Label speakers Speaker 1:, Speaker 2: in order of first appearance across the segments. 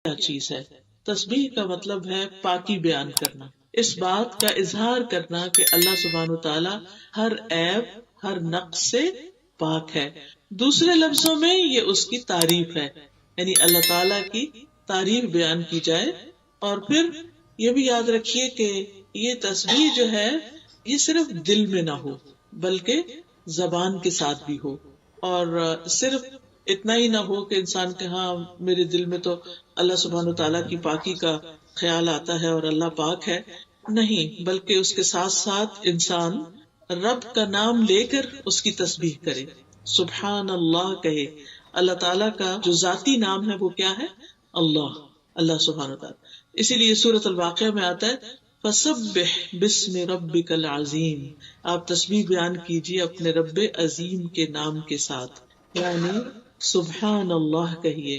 Speaker 1: کیا چیز ہے؟ تسبیح کا مطلب ہے پاکی بیان کرنا، اس بات کا اظہار کرنا کہ اللہ سبحانہ وتعالی ہر عیب، ہر نقص سے پاک ہے۔ دوسرے لفظوں میں یہ اس کی تعریف ہے، یعنی اللہ تعالی کی تعریف بیان کی جائے۔ اور پھر یہ بھی یاد رکھیے کہ یہ تسبیح جو ہے یہ صرف دل میں نہ ہو بلکہ زبان کے ساتھ بھی ہو، اور صرف اتنا ہی نہ ہو کہ انسان کے ہاں میرے دل میں تو اللہ سبحانہ تعالیٰ کی پاکی کا خیال آتا ہے اور اللہ پاک ہے، نہیں، بلکہ اس کے ساتھ ساتھ انسان رب کا نام لے کر اس کی تسبیح کرے، سبحان اللہ کہے۔ اللہ تعالیٰ کا جو ذاتی نام ہے وہ کیا ہے؟ اللہ، اللہ سبحانہ تعالیٰ۔ اسی لیے سورۃ الواقعہ میں آتا ہے فسبح باسم ربک العظیم، آپ تسبیح بیان کیجیے اپنے رب عظیم کے نام کے ساتھ، یعنی سبحان اللہ کہیے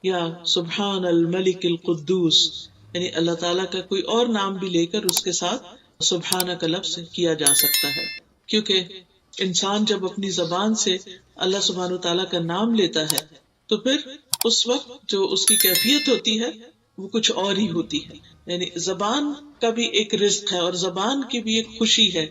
Speaker 1: یا سبحان الملک القدوس، یعنی اللہ تعالیٰ کا کوئی اور نام بھی لے کر اس کے ساتھ سبحانہ کا لفظ کیا جا سکتا ہے، کیونکہ انسان جب اپنی زبان سے اللہ سبحانہ تعالیٰ کا نام لیتا ہے تو پھر اس وقت جو اس کی کیفیت ہوتی ہے وہ کچھ اور ہی ہوتی ہے، یعنی زبان کا بھی ایک رزق ہے اور زبان کی بھی ایک خوشی ہے،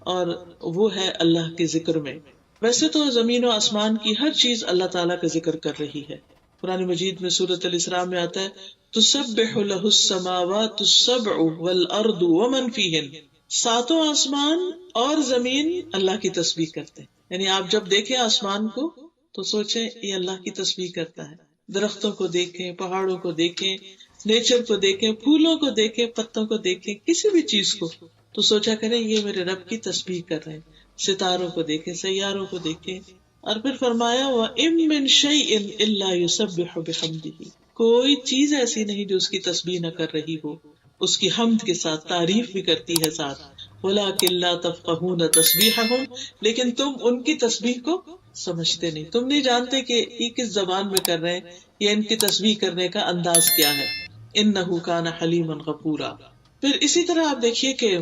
Speaker 1: اور وہ ہے اللہ کے ذکر میں۔ ویسے تو زمین و آسمان کی ہر چیز اللہ تعالیٰ کا ذکر کر رہی ہے۔ قرآن مجید میں سورۃ الاسراء میں آتا ہے تسبح لہ السماوات السبع والارض ومن فیہن، ساتوں آسمان اور زمین اللہ کی تسبیح کرتے ہیں، یعنی آپ جب دیکھیں آسمان کو تو سوچیں یہ اللہ کی تسبیح کرتا ہے، درختوں کو دیکھیں، پہاڑوں کو دیکھیں، نیچر کو دیکھیں، پھولوں کو دیکھیں، پتوں کو دیکھیں، کسی بھی چیز کو تو سوچا کریں یہ میرے رب کی تسبیح کر رہے ہیں۔ ستاروں کو دیکھیں، سیاروں کو دیکھیں، اور پھر فرمایا وَإِن مِّن شَيْءٍ إِلَّا يُسَبِّحُ بِحَمْدِهِ، کوئی چیز ایسی نہیں جو اس کی تسبیح نہ کر رہی ہو، اس کی حمد کے ساتھ تعریف بھی کرتی ہے ساتھ، وَلَٰكِن لَّا تَفْقَهُونَ تَسْبِيحَهُمْ، لیکن تم ان کی تسبیح کو سمجھتے نہیں، تم نہیں جانتے کہ یہ کس زبان میں کر رہے ہیں یا ان کی تسبیح کرنے کا انداز کیا ہے۔ إِنَّهُ كَانَ حَلِيمًا غَفُورًا۔ پھر اسی طرح آپ دیکھیے کہ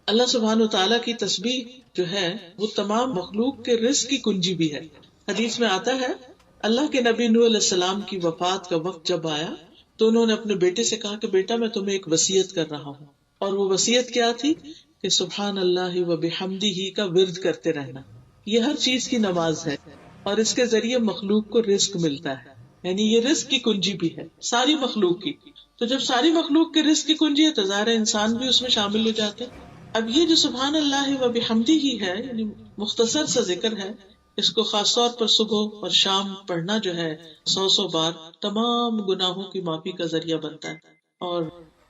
Speaker 1: اللہ سبحانہ تعالیٰ کی تسبیح جو ہے وہ تمام مخلوق کے رزق کی کنجی بھی ہے۔ حدیث میں آتا ہے اللہ کے نبی نوح علیہ السلام کی وفات کا وقت جب آیا تو انہوں نے اپنے بیٹے سے کہا کہ بیٹا میں تمہیں ایک وصیت کر رہا ہوں، اور وہ وصیت کیا تھی کہ سبحان اللہ و بحمدہ کا ورد کرتے رہنا۔ یہ ہر چیز کی نماز ہے اور اس کے ذریعے مخلوق کو رزق ملتا ہے، یعنی یہ رزق کی کنجی بھی ہے ساری مخلوق کی۔ تو جب ساری مخلوق کے رزق کی کنجی ہے تو ظاہر انسان بھی اس میں شامل ہو جاتے ہیں۔ اب یہ جو سبحان اللہ و بحمدہ ہے، یعنی مختصر سا ذکر ہے، اس کو خاص طور پر صبح اور شام پڑھنا جو ہے 100 بار تمام گناہوں کی معافی کا ذریعہ بنتا ہے۔ اور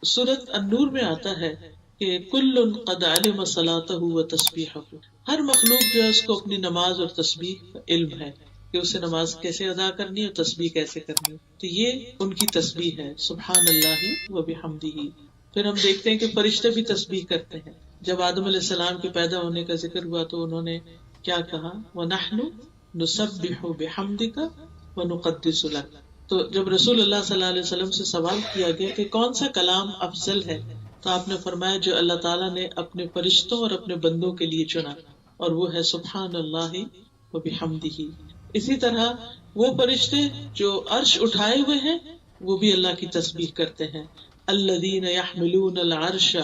Speaker 1: سورۃ النور میں آتا ہے کہ کل قد علم صلاتہ و تسبیحہ، ہر مخلوق جو ہے اس کو اپنی نماز اور تسبیح کا علم ہے کہ اسے نماز کیسے ادا کرنی ہے اور تسبیح کیسے کرنی ہے، تو یہ ان کی تسبیح ہے سبحان اللہ و بحمدہ۔ پھر ہم دیکھتے ہیں کہ فرشتے بھی تسبیح کرتے ہیں۔ جب آدم علیہ السلام کے پیدا ہونے کا ذکر ہوا تو انہوں نے کیا کہا وَنَحْنُ نُسَبِّحُ بِحَمْدِكَ وَنُقَدِّسُ لَكَ۔ تو جب رسول اللہ صلی اللہ علیہ وسلم سے سوال کیا گیا کہ کون سا کلام افضل ہے تو آپ نے فرمایا جو اللہ تعالیٰ نے اپنے فرشتوں اور اپنے بندوں کے لیے چنا، اور وہ ہے سبحان اللہ و بحمدہ۔ اسی طرح وہ فرشتے جو عرش اٹھائے ہوئے ہیں وہ بھی اللہ کی تسبیح کرتے ہیں، الذین یحملون العرش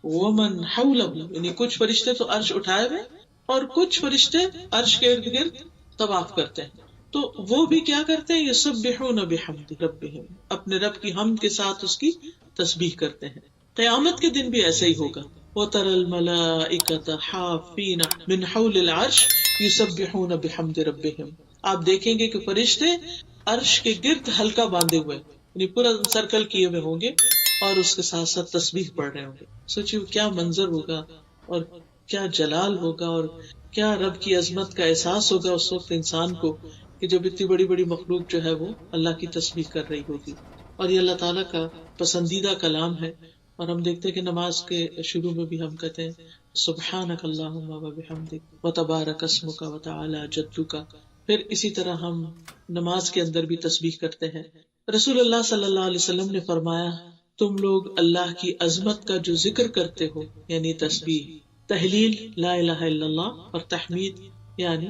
Speaker 1: ومن حولہ، یعنی کچھ فرشتے تو عرش اٹھائے ہوئے اور کچھ فرشتے عرش کے ارد گرد طواف کرتے ہیں، تو وہ بھی کیا کرتے ہیں یسبحون بحمد ربہم، اپنے رب کی حمد کے ساتھ اس کی تسبیح کرتے ہیں۔ قیامت کے دن بھی ایسا ہی ہوگا، وَتَرَى الْمَلَائِكَةَ حَافِّينَ مِنْ حَوْلِ الْعَرْشِ يُسَبِّحُونَ بِحَمْدِ رَبِّهِمْ، آپ دیکھیں گے کہ فرشتے عرش کے گرد حلقہ باندھے ہوئے یعنی پورا سرکل کیے ہوئے ہوں گے اور اس کے ساتھ ساتھ تسبیح پڑھ رہے ہوں گے۔ سوچیے کیا منظر ہوگا اور کیا جلال ہوگا اور کیا رب کی عظمت کا احساس ہوگا اس وقت انسان کو کہ جب اتنی بڑی بڑی مخلوق جو ہے وہ اللہ کی تسبیح کر رہی ہوگی۔ اور یہ اللہ تعالیٰ کا پسندیدہ کلام ہے، اور ہم دیکھتے ہیں کہ نماز کے شروع میں بھی ہم کہتے ہیں سبحانک اللہم و بحمدک وتبارک اسمک وتعالی جدک۔ پھر اسی طرح ہم نماز کے اندر بھی تسبیح کرتے ہیں۔ رسول اللہ صلی اللہ علیہ وسلم نے فرمایا تم لوگ اللہ کی عظمت کا جو ذکر کرتے ہو یعنی تسبیح، تحلیل لا الہ الا اللہ اور تحمید یعنی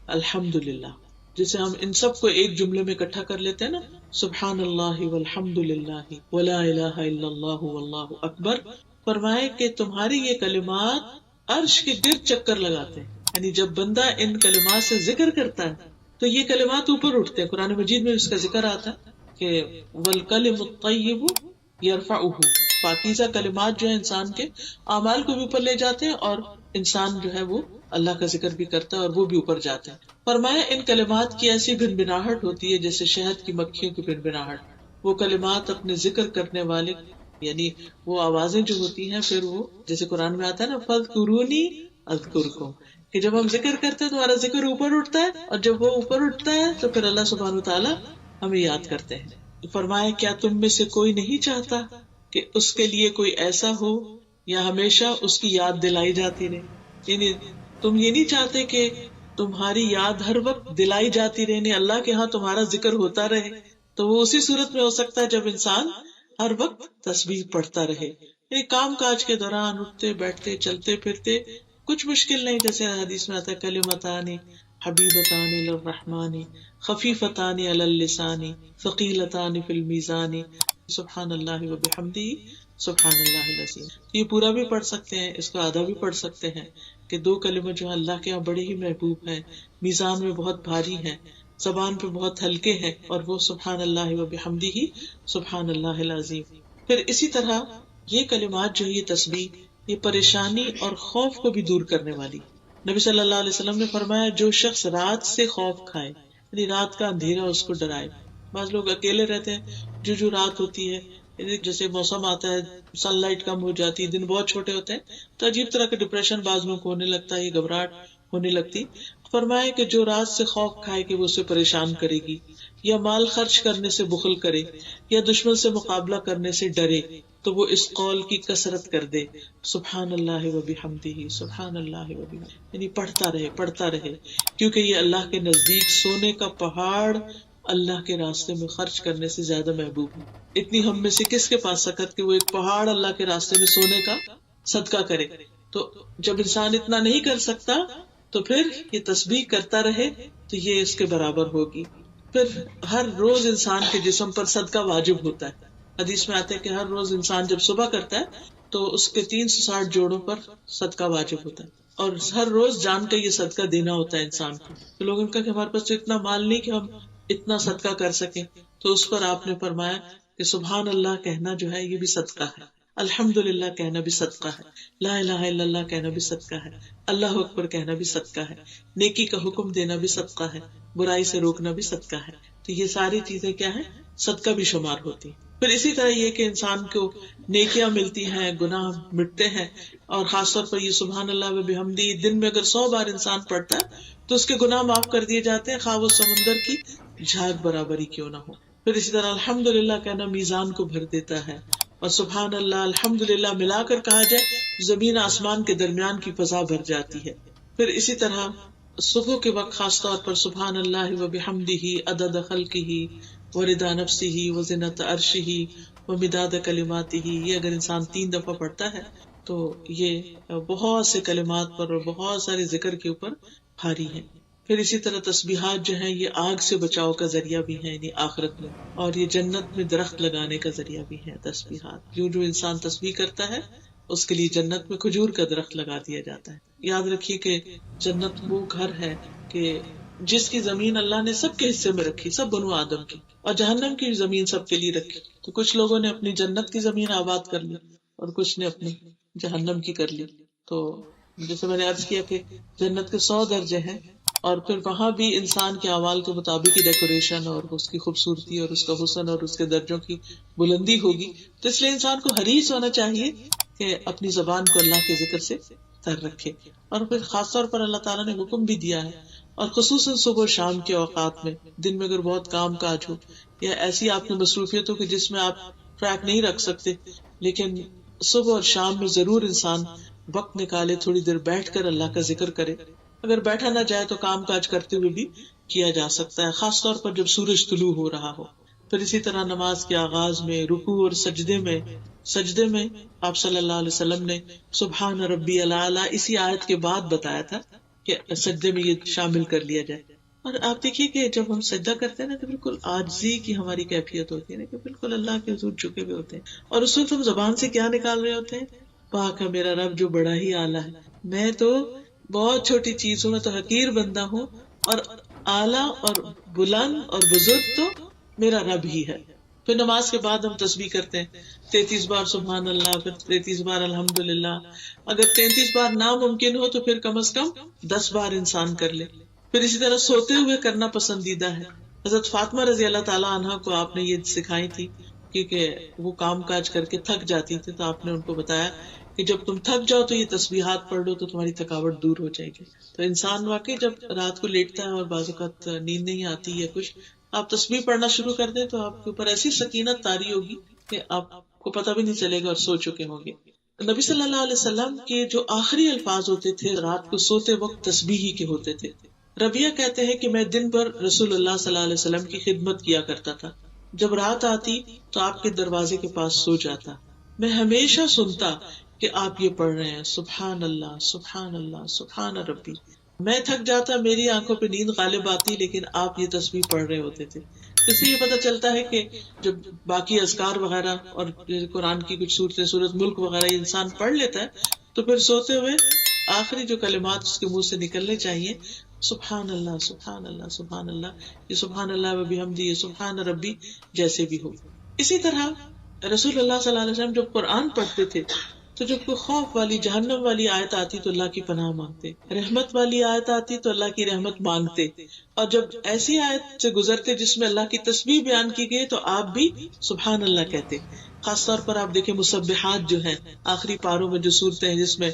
Speaker 1: الحمدللہ، جسے ہم ان سب کو ایک جملے میں اکٹھا کر لیتے ہیں نا سبحان اللہ والحمد للہ ولا الہ الا اللہ واللہ اکبر، فرمائے کہ تمہاری یہ کلمات عرش کے گرد چکر لگاتے ہیں. یعنی جب بندہ ان کلمات سے ذکر کرتا ہے تو یہ کلمات اوپر اٹھتے ہیں. قرآن مجید میں اس کا ذکر آتا ہے کہ والکلم الطیب یرفعہ، پاکیزہ کلمات جو ہے انسان کے اعمال کو بھی اوپر لے جاتے ہیں، اور انسان جو ہے وہ اللہ کا ذکر بھی کرتا ہے اور وہ بھی اوپر جاتے ہیں. فرمایا ان کلمات کی ایسی بنبناہٹ ہوتی ہے جیسے شہد کی مکھیوں کی بنبناہٹ. وہ کلمات اپنے ذکر کرنے والے، یعنی وہ آوازیں جو ہوتی ہیں، پھر وہ جیسے قرآن میں آتا ہے نا فَاذْكُرُونِي أَذْكُرْكُمْ، کہ جب ہم ذکر کرتے ہیں تو ہمارا ذکر اوپر اٹھتا ہے، اور جب وہ اوپر اٹھتا ہے تو پھر اللہ سبحانہ وتعالی ہمیں یاد کرتے ہیں. فرمایا کیا تم میں سے کوئی نہیں چاہتا کہ اس کے لیے کوئی ایسا ہو یا ہمیشہ اس کی یاد دلائی جاتی رہے. یعنی تم یہ نہیں چاہتے کہ تمہاری یاد ہر وقت دلائی جاتی رہے، اللہ کے ہاں تمہارا ذکر ہوتا رہے. تو وہ اسی صورت میں ہو سکتا ہے جب انسان ہر وقت تسبیح پڑھتا رہے. یعنی کام کاج کے دوران اٹھتے بیٹھتے چلتے پھرتے کچھ مشکل نہیں، جیسے حدیث میں آتا ہے کلمتان حبیبتان للرحمن خفیفتان علی اللسان ثقیلتان فی المیزان سبحان اللہ وبحمدہ سبحان اللہ العظیم. یہ پورا بھی پڑھ سکتے ہیں، اس کو آدھا بھی پڑھ سکتے ہیں کہ دو کلمے جو اللہ کے یہاں بڑے ہی محبوب ہیں، میزان میں بہت بھاری ہیں، زبان پہ بہت ہلکے ہیں، اور وہ سبحان اللہ وبحمدہ سبحان اللہ العظیم. پھر اسی طرح یہ کلمات جو یہ تسبیح یہ پریشانی اور خوف کو بھی دور کرنے والی. نبی صلی اللہ علیہ وسلم نے فرمایا جو شخص رات سے خوف کھائے، یعنی رات کا اندھیرا اس کو ڈرائے. بعض لوگ اکیلے رہتے ہیں، جو رات ہوتی ہے، جیسے موسم آتا ہے سن لائٹ کم ہو جاتی ہے، دن بہت چھوٹے ہوتے ہیں، تو عجیب طرح کا ڈپریشن بعض لوگوں کو ہونے لگتا ہے، یہ گھبراہٹ ہونے لگتی. فرمایا کہ جو رات سے خوف کھائے کہ وہ اسے پریشان کرے گی، یا مال خرچ کرنے سے بخل کرے، یا دشمن سے مقابلہ کرنے سے ڈرے، تو وہ اس قول کی کثرت کر دے سبحان اللہ وبحمدہ سبحان اللہ وبحمدہ، یعنی پڑھتا رہے، کیونکہ یہ اللہ کے نزدیک سونے کا پہاڑ اللہ کے راستے میں خرچ کرنے سے زیادہ محبوب ہے. اتنی ہم میں سے کس کے پاس سکت کہ وہ ایک پہاڑ اللہ کے راستے میں سونے کا صدقہ کرے. تو جب انسان اتنا نہیں کر سکتا تو پھر یہ تسبیح کرتا رہے تو یہ اس کے برابر ہوگی. پھر ہر روز انسان کے جسم پر صدقہ واجب ہوتا ہے. حدیث میں آتا ہے کہ ہر روز انسان جب صبح کرتا ہے تو اس کے 360 جوڑوں پر صدقہ واجب ہوتا ہے، اور ہر روز جان کا یہ صدقہ دینا ہوتا ہے انسان کو. تو لوگوں کا کہ ہمارے پاس تو اتنا مال نہیں کہ ہم اتنا صدقہ کر سکیں، تو اس پر آپ نے فرمایا کہ سبحان اللہ کہنا جو ہے یہ بھی صدقہ ہے، الحمدللہ کہنا بھی صدقہ ہے، لا الہ الا اللہ کہنا بھی صدقہ ہے، اللہ اکبر کہنا بھی صدقہ ہے، نیکی کا حکم دینا بھی صدقہ ہے، برائی سے روکنا بھی صدقہ ہے. تو یہ ساری چیزیں کیا ہیں؟ صدقہ بھی شمار ہوتی. پھر اسی طرح یہ کہ انسان کو نیکیاں ملتی ہیں، گناہ مٹتے ہیں، اور خاص طور پر یہ سبحان اللہ وبحمدہ دن میں اگر 100 بار انسان پڑھتا ہے تو اس کے گناہ معاف کر دیے جاتے ہیں، خواہ وہ سمندر کی جھاگ برابر ہی کیوں نہ ہو. پھر اسی طرح الحمدللہ کہنا میزان کو بھر دیتا ہے، اور سبحان اللہ الحمدللہ ملا کر کہا جائے زمین آسمان کے درمیان کی فضا بھر جاتی ہے. پھر اسی طرح صبح کے وقت خاص طور پر سبحان اللہ وبحمدہ عدد خلقہ ورضا نفسہ وزنۃ عرشہ ومداد کلماتہ، یہ اگر انسان 3 دفعہ پڑھتا ہے تو یہ بہت سے کلمات پر اور بہت سارے ذکر کے اوپر بھاری ہے. پھر اسی طرح تسبیحات جو ہیں یہ آگ سے بچاؤ کا ذریعہ بھی ہیں، یعنی آخرت میں، اور یہ جنت میں درخت لگانے کا ذریعہ بھی ہے تسبیحات. جو انسان تسبیح کرتا ہے اس کے لیے جنت میں کھجور کا درخت لگا دیا جاتا ہے. یاد رکھیے کہ جنت وہ گھر ہے کہ جس کی زمین اللہ نے سب کے حصے میں رکھی، سب بنو آدم کی، اور جہنم کی زمین سب کے لیے رکھی. تو کچھ لوگوں نے اپنی جنت کی زمین آباد کر لی اور کچھ نے اپنی جہنم کی کر لی. تو جیسے میں نے عرض کیا کہ جنت کے 100 درجے ہیں، اور پھر وہاں بھی انسان کے اعمال کے مطابق ہی ڈیکوریشن اور اس کی خوبصورتی اور اس کا حسن اور اس کے درجوں کی بلندی ہوگی. تو اس لیے انسان کو حریص ہونا چاہیے کہ اپنی زبان کو اللہ کے ذکر سے تر رکھے. اور پھر خاص طور پر اللہ تعالیٰ نے حکم بھی دیا ہے، اور خصوصاً صبح و شام کے اوقات میں، دن میں اگر بہت کام کاج ہو یا ایسی آپ کی مصروفیت ہو کہ جس میں آپ ٹریک نہیں رکھ سکتے، لیکن صبح اور شام میں ضرور انسان وقت نکالے، تھوڑی دیر بیٹھ کر اللہ کا ذکر کرے. اگر بیٹھا نہ جائے تو کام کاج کرتے ہوئے بھی کیا جا سکتا ہے، خاص طور پر جب سورج طلوع ہو رہا ہو. پھر اسی طرح نماز کے آغاز میں، رکوع اور سجدے میں آپ صلی اللہ علیہ وسلم نے سبحان ربی الاعلیٰ اسی آیت کے بعد بتایا تھا کہ سجدے میں یہ شامل کر لیا جائے. اور آپ دیکھیے کہ جب ہم سجدہ کرتے ہیں نا تو بالکل عاجزی کی ہماری کیفیت ہوتی ہے نا، کہ بالکل اللہ کے حضور جھکے ہوئے ہوتے ہیں، اور اس وقت ہم زبان سے کیا نکال رہے ہوتے ہیں؟ پاک ہے میرا رب جو بڑا ہی اعلیٰ ہے، میں تو بہت چھوٹی چیز ہوں، میں تو حقیر بندہ ہوں، اور اعلیٰ اور بلند اور بزرگ تو میرا رب ہی ہے۔ پھر نماز کے بعد ہم تسبیح کرتے ہیں، 33 بار سبحان اللہ، پھر 33 بار الحمدللہ۔ اگر 33 بار ناممکن ہو تو پھر کم از کم 10 بار انسان کر لے۔ پھر اسی طرح سوتے ہوئے کرنا پسندیدہ ہے۔ حضرت فاطمہ رضی اللہ تعالیٰ عنہا کو آپ نے یہ سکھائی تھی، کیونکہ وہ کام کاج کر کے تھک جاتی تھی، تو آپ نے ان کو بتایا کہ جب تم تھک جاؤ تو یہ تسبیحات پڑھ لو تو تمہاری تھکاوٹ دور ہو جائے گی۔ تو انسان واقعی جب رات کو لیٹتا ہے اور بعض اوقات نیند نہیں آتی یا کچھ، آپ تسبیح پڑھنا شروع کر دیں تو آپ کے اوپر ایسی سکینت طاری ہوگی کہ آپ کو پتہ بھی نہیں چلے گا اور سو چکے ہوں گے۔ نبی صلی اللہ علیہ وسلم کے جو آخری الفاظ ہوتے تھے رات کو سوتے وقت تسبیح ہی کے ہوتے تھے۔ ربیہ کہتے ہیں کہ میں دن بھر رسول اللہ صلی اللہ علیہ وسلم کی خدمت کیا کرتا تھا، جب رات آتی تو آپ کے دروازے کے پاس سو جاتا، میں ہمیشہ سنتا کہ آپ یہ پڑھ رہے ہیں سبحان اللہ سبحان اللہ سبحان ربی۔ میں تھک جاتا، میری آنکھوں پہ نیند غالب آتی، لیکن آپ یہ تسبیح پڑھ رہے ہوتے تھے۔ اس سے یہ پتہ چلتا ہے کہ جب باقی اذکار وغیرہ اور قرآن کی کچھ صورتیں، سورۃ ملک وغیرہ یہ انسان پڑھ لیتا ہے تو پھر سوتے ہوئے آخری جو کلمات اس کے منہ سے نکلنے چاہیے، سبحان اللہ سبحان اللہ سبحان اللہ، یہ سبحان اللہ و بحمدہ، یہ سبحان ربی جیسے بھی ہو۔ اسی طرح رسول اللہ صلی اللہ علیہ وسلم جب قرآن پڑھتے تھے تو جب کوئی خوف والی جہنم والی آیت آتی تو اللہ کی پناہ مانگتے، رحمت والی آیت آتی تو اللہ کی رحمت مانگتے، اور جب ایسی آیت سے گزرتے جس میں اللہ کی تسبیح بیان کی گئی تو آپ بھی سبحان اللہ کہتے۔ خاص طور پر آپ دیکھیں مسبحات جو ہیں آخری پاروں میں جو صورتیں ہیں جس میں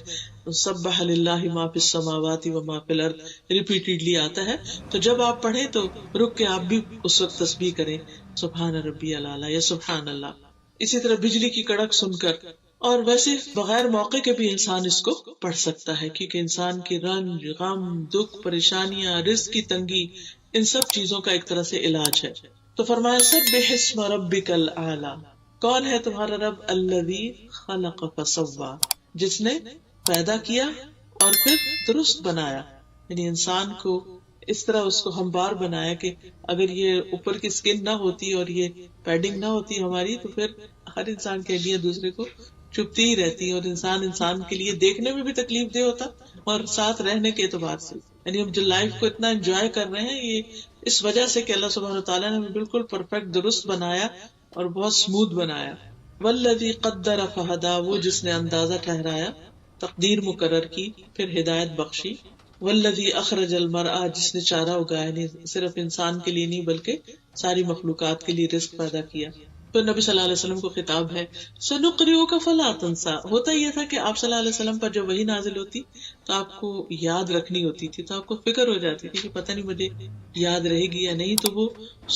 Speaker 1: سبح للہ ما فی السماوات و ما فی الارض ریپیٹیڈلی آتا ہے، تو جب آپ پڑھیں تو رک کے آپ بھی اس وقت تسبیح کریں سبحان ربی الاعلی یا سبحان اللہ۔ اسی طرح بجلی کی کڑک سن کر، اور ویسے بغیر موقع کے بھی انسان اس کو پڑھ سکتا ہے، کیونکہ انسان کی رنج، غم، دکھ، پریشانیاں، رزق کی تنگی، ان سب چیزوں کا ایک طرح سے علاج ہے۔ تو فرمایا سبح اسم ربک الاعلی، کون ہے تمہارا رب؟ الذی خلق فسوی، جس نے پیدا کیا اور پھر درست بنایا، یعنی انسان کو اس طرح اس کو ہموار بنایا کہ اگر یہ اوپر کی سکن نہ ہوتی اور یہ پیڈنگ نہ ہوتی ہماری تو پھر ہر انسان کے لیے دوسرے کو چپتی ہی رہتی، اور انسان کے لیے دیکھنے میں بھی تکلیف دہ ہوتا اور ساتھ رہنے کے اعتبار سے، یعنی ہم جو لائف کو اتنا انجوائے کر رہے ہیں یہ اس وجہ سے کہ اللہ سبحانہ وتعالیٰ نے ہمیں بالکل پرفیکٹ درست بنایا اور بہت سموتھ بنایا۔ والذی قدر فہدی، وہ جس نے اندازہ ٹھہرایا، تقدیر مقرر کی، پھر ہدایت بخشی۔ والذی اخرج المرعى، جس نے چارہ اگایا، یعنی صرف انسان کے لیے نہیں بلکہ ساری مخلوقات کے لیے رزق پیدا کیا۔ تو نبی صلی اللہ علیہ وسلم کو خطاب ہے سنقرئک فلا تنسى۔ ہوتا یہ تھا کہ آپ صلی اللہ علیہ وسلم پر جب وحی نازل ہوتی تو آپ کو یاد رکھنی ہوتی تھی، تو آپ کو فکر ہو جاتی تھی کہ پتہ نہیں مجھے یاد رہے گی یا نہیں، تو وہ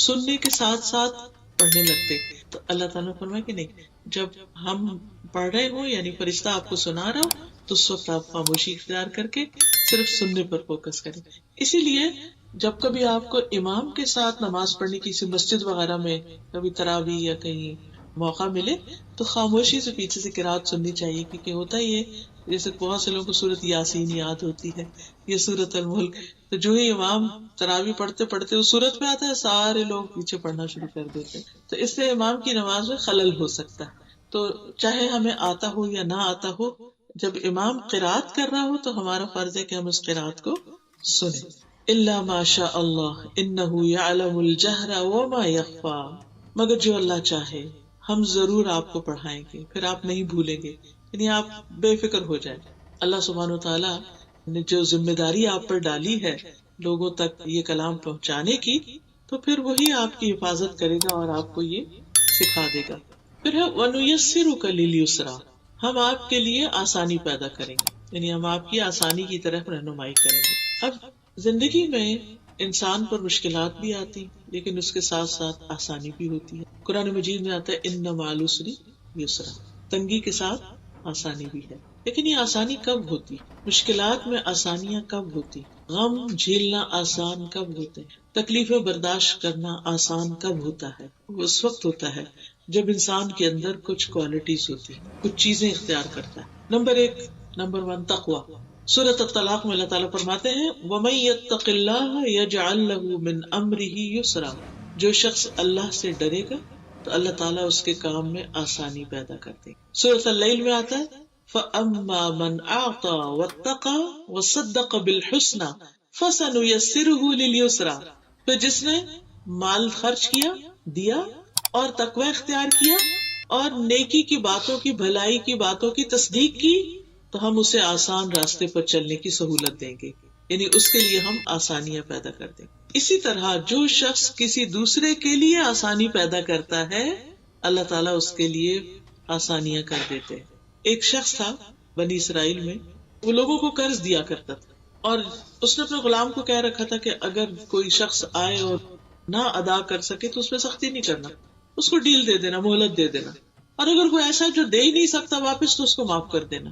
Speaker 1: سننے کے ساتھ ساتھ پڑھنے لگتے۔ تو اللہ تعالیٰ نے فرمایا کہ نہیں، جب ہم پڑھ رہے ہوں یعنی فرشتہ آپ کو سنا رہا ہو تو اس وقت آپ خاموشی اختیار کر کے صرف سننے پر فوکس کریں۔ اسی لیے جب کبھی آپ کو امام کے ساتھ نماز پڑھنے کی کسی مسجد وغیرہ میں کبھی تراویح یا کہیں موقع ملے تو خاموشی سے پیچھے سے قرات سننی چاہیے، کیونکہ ہوتا یہ جیسے بہت سے لوگوں کو سورۃ یاسین یاد ہوتی ہے یا سورۃ الملک، تو جو ہی امام تراویح پڑھتے پڑھتے اس سورت پہ آتا ہے سارے لوگ پیچھے پڑھنا شروع کر دیتے، تو اس سے امام کی نماز میں خلل ہو سکتا ہے۔ تو چاہے ہمیں آتا ہو یا نہ آتا ہو، جب امام قرات کر رہا ہو تو ہمارا فرض ہے کہ ہم اس قرات کو سنیں۔ الا ما شاء اللہ انہ یعلم الجہر وما یخفی، مگر جو اللہ چاہے ہم ضرور آپ کو پڑھائیں گے، پھر آپ نہیں بھولیں گے، یعنی آپ بے فکر ہو جائیں۔ اللہ سبحانہ وتعالیٰ نے جو ذمہ داری آپ پر ڈالی ہے لوگوں تک یہ کلام پہنچانے کی، تو پھر وہی آپ کی حفاظت کرے گا اور آپ کو یہ سکھا دے گا۔ پھر ہے وَنُيَسِّرُكَ لِلْيُسْرَىٰ، ہم آپ کے لیے آسانی پیدا کریں گے، یعنی ہم آپ کی آسانی کی طرف رہنمائی کریں گے۔ اب زندگی میں انسان پر مشکلات بھی آتی لیکن اس کے ساتھ ساتھ آسانی بھی ہوتی ہے۔ قرآن مجید میں آتا ہے اِنَّ مَعَ الْعُسْرِ يُسْرًا، تنگی کے ساتھ آسانی بھی ہے۔ لیکن یہ آسانی کب ہوتی؟ مشکلات میں آسانیاں کب ہوتی؟ غم جھیلنا آسان کب ہوتے ہیں؟ تکلیفیں برداشت کرنا آسان کب ہوتا ہے؟ وہ اس وقت ہوتا ہے جب انسان کے اندر کچھ کوالٹیز ہوتی ہیں، کچھ چیزیں اختیار کرتا ہے۔ نمبر 1 تقوی، سورۃ الطلاق میں اللہ تعالیٰ فرماتے ہیں وَمَن يَتَّقِ اللَّهَ يَجْعَل لَّهُ مِنْ أَمْرِهِ يُسْرًا، جو شخص اللہ سے ڈرے گا تو اللہ تعالیٰ اس کے کام میں آسانی پیدا کر دے گا۔ سورۃ اللیل میں آتا ہے فَأَمَّا مَنْ أَعْطَى وَاتَّقَى وَصَدَّقَ بِالْحُسْنَى فَسَنُيَسِّرُهُ لِلْيُسْرَى، پھر جس نے مال خرچ کیا، دیا اور تقوی اختیار کیا اور نیکی کی باتوں کی، بھلائی کی باتوں کی تصدیق کی تو ہم اسے آسان راستے پر چلنے کی سہولت دیں گے، یعنی اس کے لیے ہم آسانیاں پیدا کر دیں گے۔ اسی طرح جو شخص کسی دوسرے کے لیے آسانی پیدا کرتا ہے اللہ تعالیٰ اس کے لیے آسانیاں کر دیتے ہیں۔ ایک شخص تھا بنی اسرائیل میں، وہ لوگوں کو قرض دیا کرتا تھا اور اس نے اپنے غلام کو کہہ رکھا تھا کہ اگر کوئی شخص آئے اور نہ ادا کر سکے تو اس میں سختی نہیں کرنا، اس کو ڈیل دے دینا، مہلت دے دینا، اور اگر کوئی ایسا جو دے ہی نہیں سکتا واپس تو اس کو معاف کر دینا۔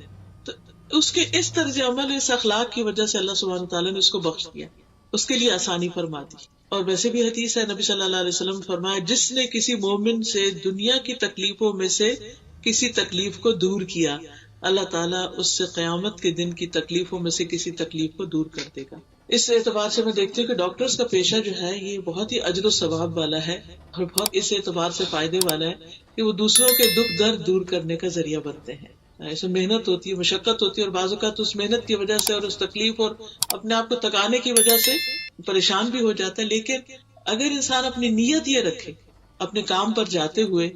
Speaker 1: تو اس کے اس طرز عمل، اس اخلاق کی وجہ سے اللہ سبحانہ تعالیٰ نے اس کو بخش دیا، اس کے لیے آسانی فرما دی۔ اور ویسے بھی حدیث ہے، نبی صلی اللہ علیہ وسلم نے فرمایا جس نے کسی مومن سے دنیا کی تکلیفوں میں سے کسی تکلیف کو دور کیا، اللہ تعالیٰ اس سے قیامت کے دن کی تکلیفوں میں سے کسی تکلیف کو دور کر دے گا۔ اس اعتبار سے میں دیکھتی ہوں کہ ڈاکٹرز کا پیشہ جو ہے یہ بہت ہی اجر و ثواب والا ہے اور بہت اس اعتبار سے فائدے والا ہے کہ وہ دوسروں کے دکھ درد دور کرنے کا ذریعہ بنتے ہیں۔ اس میں محنت ہوتی ہے، مشقت ہوتی ہے، اور بعض اوقات اس محنت کی وجہ سے اور اس تکلیف اور اپنے آپ کو تکانے کی وجہ سے پریشان بھی ہو جاتا ہے، لیکن اگر انسان اپنی نیت یہ رکھے اپنے کام پر جاتے ہوئے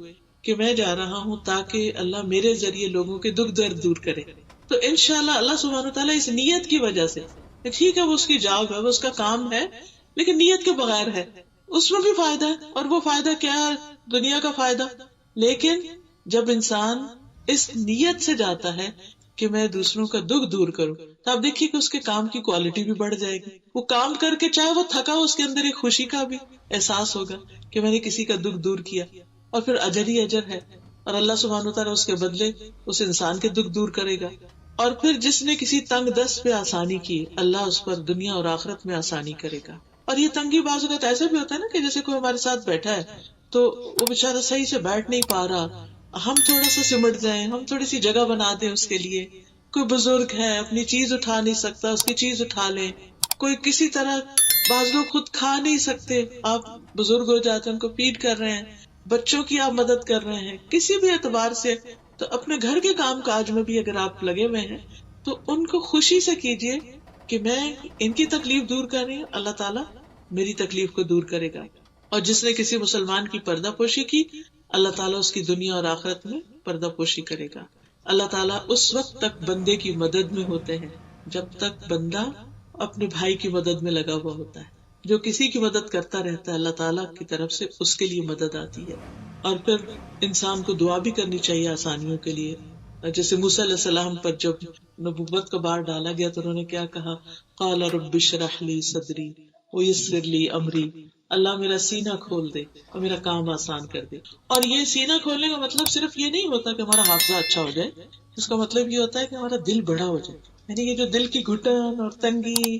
Speaker 1: کہ میں جا رہا ہوں تاکہ اللہ میرے ذریعے لوگوں کے دکھ درد دور کرے، تو انشاءاللہ اللہ سبحانہ وتعالیٰ اس نیت کی وجہ سے، ٹھیک ہے وہ اس کی جاب ہے، وہ اس کا کام ہے، لیکن نیت کے بغیر ہے، اس میں بھی فائدہ ہے، اور وہ فائدہ کیا ہے؟ دنیا کا فائدہ۔ لیکن جب انسان اس نیت سے جاتا ہے کہ میں دوسروں کا دکھ دور کروں، تو آپ دیکھیے کہ اس کے کام کی کوالٹی بھی بڑھ جائے گی، وہ کام کر کے چاہے وہ تھکا ہو، اس کے اندر ایک خوشی کا بھی احساس ہوگا کہ میں نے کسی کا دکھ دور کیا، اور پھر اجر ہی اجر ہے، اور اللہ سبحانہ وتعالیٰ اس کے بدلے اس انسان کے دکھ دور کرے گا۔ اور پھر جس نے کسی تنگ دست پہ آسانی کی، اللہ اس پر دنیا اور آخرت میں آسانی کرے گا۔ اور یہ تنگی بعض اوقات ایسا بھی ہوتا ہے نا کہ جیسے کوئی ہمارے ساتھ بیٹھا ہے تو وہ بےچارا صحیح سے بیٹھ نہیں پا رہا، ہم تھوڑا سا سمٹ جائیں، ہم تھوڑی سی جگہ بنا دیں اس کے لیے۔ کوئی بزرگ ہے اپنی چیز اٹھا نہیں سکتا، اس کی چیز اٹھا لیں۔ کوئی کسی طرح، بعض لوگ خود کھا نہیں سکتے، آپ بزرگ ہو جاتے ہیں ان کو فیڈ کر رہے ہیں، بچوں کی آپ مدد کر رہے ہیں، کسی بھی اعتبار سے۔ تو اپنے گھر کے کام کاج میں بھی اگر آپ لگے ہوئے ہیں تو ان کو خوشی سے کیجئے کہ میں ان کی تکلیف دور کر رہی ہوں، اللہ تعالیٰ میری تکلیف کو دور کرے گا۔ اور جس نے کسی مسلمان کی پردہ پوشی کی، اللہ تعالیٰ اس کی دنیا اور آخرت میں پردہ پوشی کرے گا۔ اللہ تعالیٰ اس وقت تک بندے کی مدد میں ہوتے ہیں جب تک بندہ اپنے بھائی کی مدد میں لگا ہوا ہوتا ہے۔ جو کسی کی مدد کرتا رہتا ہے اللہ تعالیٰ کی طرف سے اس کے لیے مدد آتی ہے۔ اور پھر انسان کو دعا بھی کرنی چاہیے آسانیوں کے لیے۔ جیسے موسیٰ علیہ السلام پر جب نبوت کا بار ڈالا گیا تو انہوں نے کیا کہا؟ قال رب اشرح لی صدری ویسر لی امری، اللہ میرا سینہ کھول دے اور میرا کام آسان کر دے۔ اور یہ سینہ کھولنے کا مطلب صرف یہ نہیں ہوتا کہ ہمارا حافظہ اچھا ہو جائے، اس کا مطلب یہ ہوتا ہے کہ ہمارا دل بڑا ہو جائے، یعنی یہ جو دل کی گھٹن اور تنگی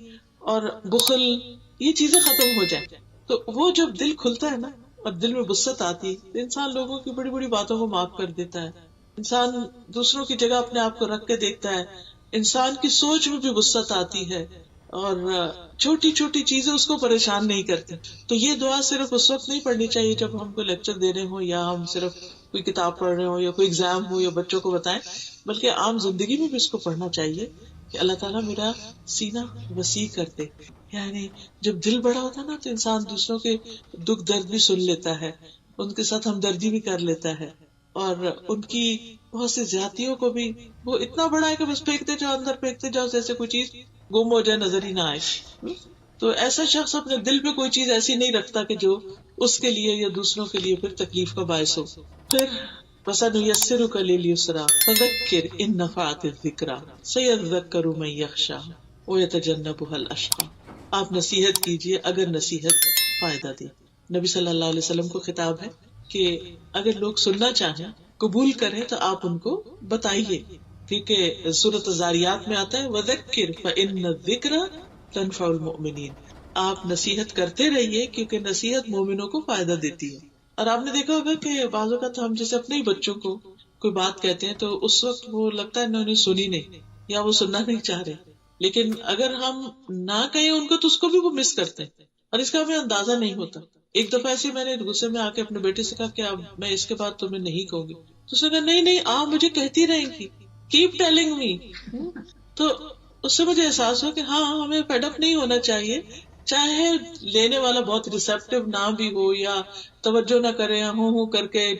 Speaker 1: اور بخل، یہ چیزیں ختم ہو جائیں۔ تو وہ جب دل کھلتا ہے نا اور دل میں وسعت آتی ہے تو انسان لوگوں کی بڑی بڑی باتوں کو معاف کر دیتا ہے، انسان دوسروں کی جگہ اپنے آپ کو رکھ کے دیکھتا ہے، انسان کی سوچ میں بھی وسعت آتی ہے، اور چھوٹی چھوٹی چیزیں اس کو پریشان نہیں کرتی۔ تو یہ دعا صرف اس وقت نہیں پڑھنی چاہیے جب ہم کو لیکچر دے رہے ہوں یا ہم صرف کوئی کتاب پڑھ رہے ہوں یا کوئی ایگزام ہو یا بچوں کو بتائیں، بلکہ عام زندگی میں بھی اس کو پڑھنا چاہیے کہ اللہ تعالیٰ میرا سینہ وسیع کر دے۔ یعنی جب دل بڑا ہوتا ہے نا تو انسان دوسروں کے دکھ درد بھی سن لیتا ہے، ان کے ساتھ ہمدردی بھی کر لیتا ہے، اور ان کی بہت سی زیادتیوں کو بھی وہ اتنا بڑا ہے کہ بس پھینکتے جاؤ، اندر پھینکتے جاؤ جیسے کوئی چیز گم ہو جائے، نظر ہی نہ آئے۔ تو ایسا شخص اپنے دل پہ کوئی چیز ایسی نہیں رکھتا کہ جو اس کے لیے یا دوسروں کے لیے پھر تکلیف کا باعث ہو۔ پھر فَسَنُيَسِّرُكَ لِلْيُسْرَىٰ فَذَكِّرْ إِن نَّفَعَتِ الذِّكْرَىٰ سَيَذَّكَّرُ مَن يَخْشَىٰ وَيَتَجَنَّبُهَا الْأَشْقَىٰ۔ آپ نصیحت کیجئے اگر نصیحت فائدہ دے۔ نبی صلی اللہ علیہ وسلم کو خطاب ہے کہ اگر لوگ سننا چاہیں، قبول کریں تو آپ ان کو بتائیے، کیونکہ سورۃ الذاریات میں آتا ہے وَذَكِّرْ فَإِنَّ الذِّكْرَىٰ تَنفَعُ الْمُؤْمِنِينَ۔ آپ نصیحت کرتے رہیے کیونکہ نصیحت مومنوں کو فائدہ دیتی ہے۔ اور آپ نے دیکھا ہوگا کہ بعض اوقات ہم جیسے اپنے ہی بچوں کو کوئی بات کہتے ہیں تو اس وقت وہ لگتا ہے انہوں نے سنی نہیں یا وہ سننا نہیں چاہ رہے، لیکن اگر ہم نہ کہیں ان کو تو اس کو بھی وہ مس کرتے ہیں اور اس کا ہمیں اندازہ نہیں ہوتا. ایک دفعہ ایسے میں نے غصے میں آ کے اپنے بیٹے سے کہا کہ اب میں اس کے بعد تمہیں نہیں کہوں گی. تو اس نے کہا نہیں نہیں آپ مجھے کہتی رہیں گی, کیپ ٹیلنگ می. تو اس سے مجھے احساس ہوا کہ ہاں ہمیں فیڈ اپ نہیں ہونا چاہیے, چاہے لینے والا بہت ریسپٹیو نہ بھی ہو یا توجہ نہ کرے یا ہوں کر کے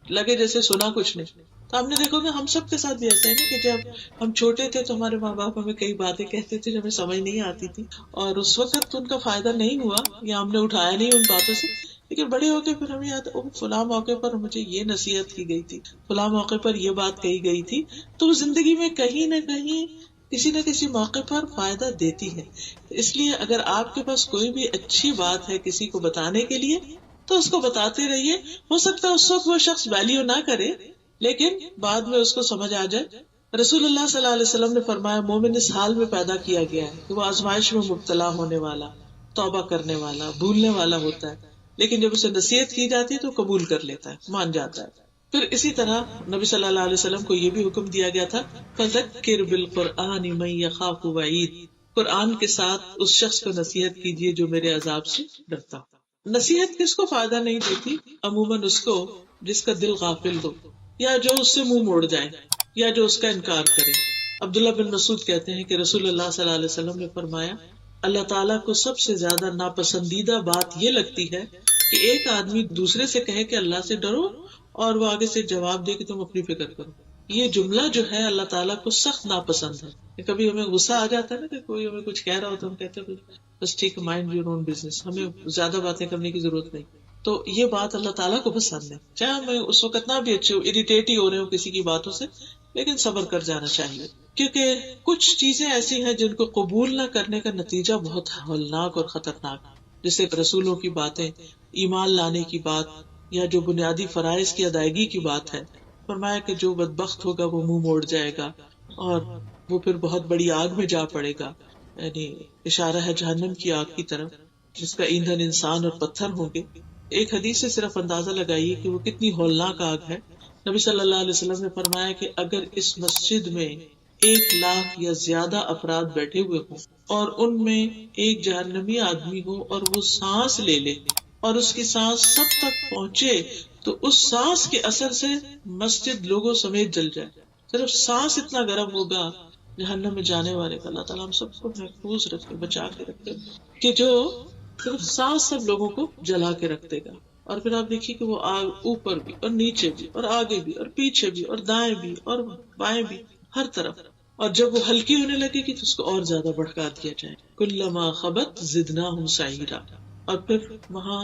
Speaker 1: لگے جیسے سنا کچھ نہیں. تو آپ نے دیکھو کہ ہم سب کے ساتھ بھی ایسا ہے نا کہ جب ہم چھوٹے تھے تو ہمارے ماں باپ ہمیں کئی باتیں کہتے تھے جو ہمیں سمجھ نہیں آتی تھی, اور اس وقت ان کا فائدہ نہیں ہوا یا ہم نے اٹھایا نہیں ان باتوں سے, لیکن بڑے ہو کے پھر ہمیں یاد فلاں موقع پر مجھے یہ نصیحت کی گئی تھی, فلاں موقع پر یہ بات کہی گئی تھی. تو زندگی میں کہیں نہ کہیں کسی نہ کسی موقع پر فائدہ دیتی ہے. اس لیے اگر آپ کے پاس کوئی بھی اچھی بات ہے کسی کو بتانے کے لیے تو اس کو بتاتے رہیے. ہو سکتا ہے اس وقت وہ شخص ویلیو نہ کرے لیکن بعد میں اس کو سمجھ آ جائے. رسول اللہ صلی اللہ علیہ وسلم نے فرمایا مومن اس حال میں پیدا کیا گیا ہے کہ وہ آزمائش میں مبتلا ہونے والا, توبہ کرنے والا, بھولنے والا ہوتا ہے, لیکن جب اسے نصیحت کی جاتی ہے تو قبول کر لیتا ہے, مان جاتا ہے. پھر اسی طرح نبی صلی اللہ علیہ وسلم کو یہ بھی حکم دیا گیا تھا فذکر بالقرآن من یخاف وعید, قرآن کے ساتھ اس شخص کو نصیحت کیجیے جو میرے عذاب سے ڈرتا. نصیحت کس کو فائدہ نہیں دیتی؟ عموماً اس کو جس کا دل غافل ہو یا جو اس سے منہ موڑ جائے یا جو اس کا انکار کرے. عبداللہ بن مسعود کہتے ہیں کہ رسول اللہ صلی اللہ علیہ وسلم نے فرمایا اللہ تعالیٰ کو سب سے زیادہ ناپسندیدہ بات یہ لگتی ہے کہ ایک آدمی دوسرے سے کہے کہ اللہ سے ڈرو اور وہ آگے سے جواب دے کہ تم اپنی فکر کرو. یہ جملہ جو ہے اللہ تعالیٰ کو سخت ناپسند ہے. کبھی ہمیں غصہ آ جاتا ہے نا کہ کوئی ہمیں کچھ کہہ رہا ہو تو ہم کہتے ہیں بس ٹھیک ہے, مائنڈ یور اون بزنس, ہمیں زیادہ باتیں کرنے کی ضرورت نہیں. تو یہ بات اللہ تعالیٰ کو پسند ہے, چاہے ہمیں اس وقت نہ بھی اچھے اریٹیٹ ہی ہو رہے ہو کسی کی باتوں سے, لیکن صبر کر جانا چاہیے. کیونکہ کچھ چیزیں ایسی ہیں جن کو قبول نہ کرنے کا نتیجہ بہت ہولناک اور خطرناک, جیسے رسولوں کی باتیں, ایمان لانے کی بات, یا جو بنیادی فرائض کی ادائیگی کی بات ہے. فرمایا کہ جو بدبخت ہوگا وہ منہ موڑ جائے گا اور وہ پھر بہت بڑی آگ میں جا پڑے گا, یعنی اشارہ ہے جہنم کی آگ کی طرف جس کا ایندھن انسان اور پتھر ہوں گے. ایک حدیث سے صرف اندازہ لگائیے کہ وہ کتنی ہولناک آگ ہے. نبی صلی اللہ علیہ وسلم نے فرمایا کہ اگر اس مسجد میں 1,00,000 یا زیادہ افراد بیٹھے ہوئے ہوں اور ان میں ایک جہنمی آدمی ہو اور وہ سانس لے لے اور اس کی سانس سب تک پہنچے تو اس سانس کے اثر سے مسجد لوگوں سمیت جل جائے. صرف سانس اتنا گرم ہوگا جہنم میں جانے والے کا, اللہ تعالیٰ ہم سب کو محفوظ رکھے, بچا کے رکھے, کہ جو صرف سانس سب لوگوں کو جلا کے رکھ دے گا. اور پھر آپ دیکھیے کہ وہ آگ اوپر بھی اور نیچے بھی اور آگے بھی اور پیچھے بھی اور دائیں بھی اور بائیں بھی, ہر طرف. اور جب وہ ہلکی ہونے لگے گی تو اس کو اور زیادہ بھڑکا دیا جائے. کلما خبت زدناہم سعیرا. اور پھر وہاں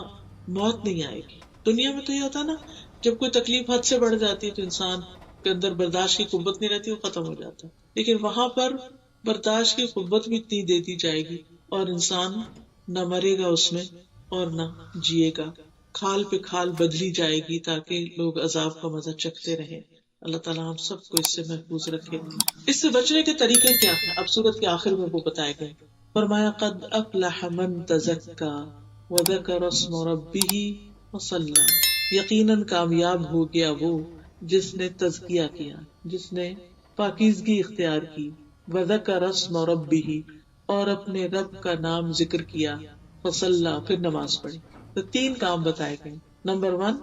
Speaker 1: موت نہیں آئے گی. دنیا میں تو یہ ہوتا نا, جب کوئی تکلیف حد سے بڑھ جاتی ہے تو انسان کے اندر برداشت کی قوت نہیں رہتی, وہ ختم ہو جاتا ہے. لیکن وہاں پر برداشت کی قوت بھی اتنی دے دی جائے گی اور انسان نہ مرے گا اس میں اور نہ جیے گا. کھال پہ کھال بدلی جائے گی تاکہ لوگ عذاب کا مزہ چکھتے رہیں. اللہ تعالیٰ ہم سب کو اس سے محفوظ رکھے. اس سے بچنے کے طریقے کیا ہیں اب سورت کے آخر میں وہ بتائے گئے. فرمایا قد افلح من تزکا وذکر اسم ربہ وصلی, یقیناً کامیاب ہو گیا وہ جس نے تزکیہ کیا, جس نے پاکیزگی اختیار کی, وذکر اسم ربہ اور اپنے رب کا نام ذکر کیا, وصلی پھر نماز پڑھی. تو 3 کام بتائے گئے. نمبر 1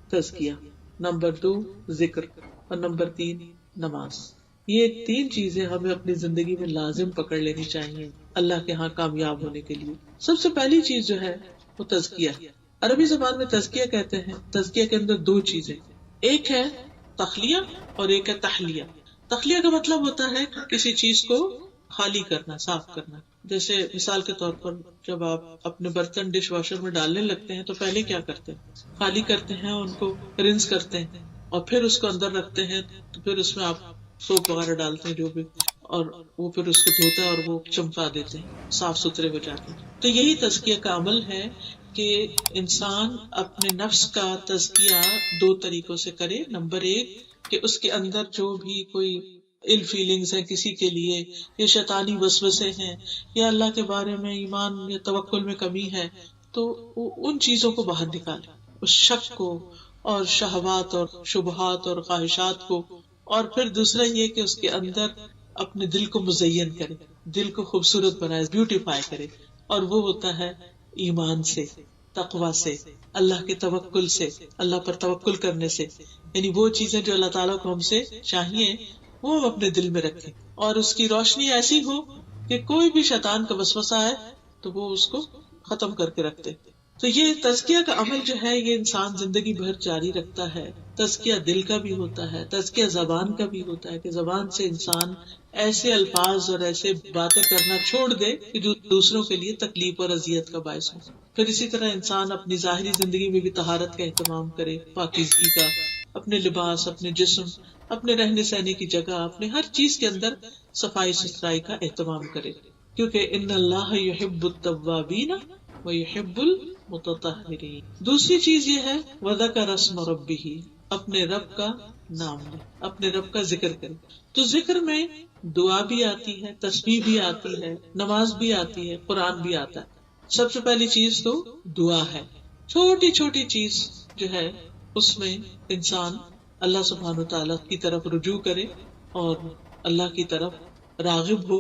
Speaker 1: تزکیہ, نمبر 2 ذکر اور نمبر 3 نماز. یہ 3 چیزیں ہمیں اپنی زندگی میں لازم پکڑ لینی چاہیے اللہ کے ہاں کامیاب ہونے کے لیے. سب سے پہلی چیز جو ہے وہ تزکیہ. عربی زبان میں تزکیہ کہتے ہیں. تزکیہ کے اندر 2 چیزیں, ایک ہے تخلیہ اور ایک ہے تحلیہ. تخلیہ کا مطلب ہوتا ہے کسی چیز کو خالی کرنا, صاف کرنا. جیسے مثال کے طور پر جب آپ اپنے برتن ڈش واشر میں ڈالنے لگتے ہیں تو پہلے کیا کرتے ہیں, خالی کرتے ہیں, ان کو رنس کرتے ہیں اور پھر اس کو اندر رکھتے ہیں. تو پھر اس میں آپ سوپ وغیرہ ڈالتے ہیں جو بھی, اور وہ پھر اس کو دھوتا ہے اور وہ چمکا دیتے ہیں, صاف ستھرے ہو جاتے ہیں. تو یہی تزکیہ کا عمل ہے کہ انسان اپنے نفس کا تزکیہ 2 طریقوں سے کرے. نمبر 1 کہ اس کے اندر جو بھی کوئی ال فیلنگز ہیں کسی کے لیے, یا شیطانی وسوسے ہیں, یا اللہ کے بارے میں ایمان یا توکل میں کمی ہے, تو ان چیزوں کو باہر نکالے, اس شک کو اور شہوات اور شبہات اور خواہشات کو. اور پھر دوسرا یہ کہ اس کے اندر اپنے دل کو مزین کرے, دل کو خوبصورت بنائے، بیوٹیفائی کرے، اور وہ ہوتا ہے ایمان سے، تقوی سے، اللہ کے توکل سے، اللہ پر توکل کرنے سے، یعنی وہ چیزیں جو اللہ تعالیٰ کو ہم سے چاہیے وہ ہم اپنے دل میں رکھیں، اور اس کی روشنی ایسی ہو کہ کوئی بھی شیطان کا وسوسہ آئے تو وہ اس کو ختم کر کے رکھتے۔ تو یہ تزکیہ کا عمل جو ہے یہ انسان زندگی بھر جاری رکھتا ہے۔ تزکیہ دل کا بھی ہوتا ہے، تزکیہ زبان کا بھی ہوتا ہے کہ زبان سے انسان ایسے الفاظ اور ایسے باتیں کرنا چھوڑ دے کہ جو دوسروں کے لیے تکلیف اور اذیت کا باعث ہو۔ پھر اسی طرح انسان اپنی ظاہری زندگی میں بھی طہارت کا اہتمام کرے، پاکیزگی کا، اپنے لباس، اپنے جسم، اپنے رہنے سہنے کی جگہ، اپنے ہر چیز کے اندر صفائی ستھرائی کا اہتمام کرے، کیونکہ ان اللہ یحب التوابین ویحب المتطہرین۔ دوسری چیز یہ ہے وذکر اسم ربہ، اپنے رب کا نام لے، اپنے رب کا ذکر کرے۔ تو ذکر میں دعا بھی آتی ہے، تسبیح بھی آتی ہے، نماز بھی آتی ہے، قرآن بھی آتا ہے۔ سب سے پہلی چیز تو دعا ہے، چھوٹی چھوٹی چیز جو ہے اس میں انسان اللہ سبحانہ وتعالیٰ کی طرف رجوع کرے اور اللہ کی طرف راغب ہو،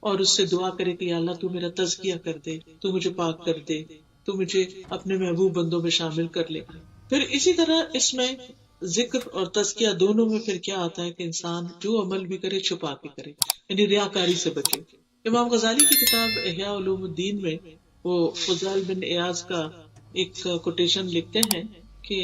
Speaker 1: اور اس سے دعا کرے کہ یا اللہ تو میرا تزکیہ کر دے، تو مجھے پاک کر دے، تو مجھے اپنے محبوب بندوں میں شامل کر لے۔ پھر اسی طرح اس میں ذکر اور تزکیہ دونوں میں پھر کیا آتا ہے کہ انسان جو عمل بھی کرے چھپا کے کرے، یعنی ریاکاری سے بچے۔ امام غزالی کی کتاب احیاء علوم الدین میں وہ فضال بن ایاز کا ایک کوٹیشن لکھتے ہیں کہ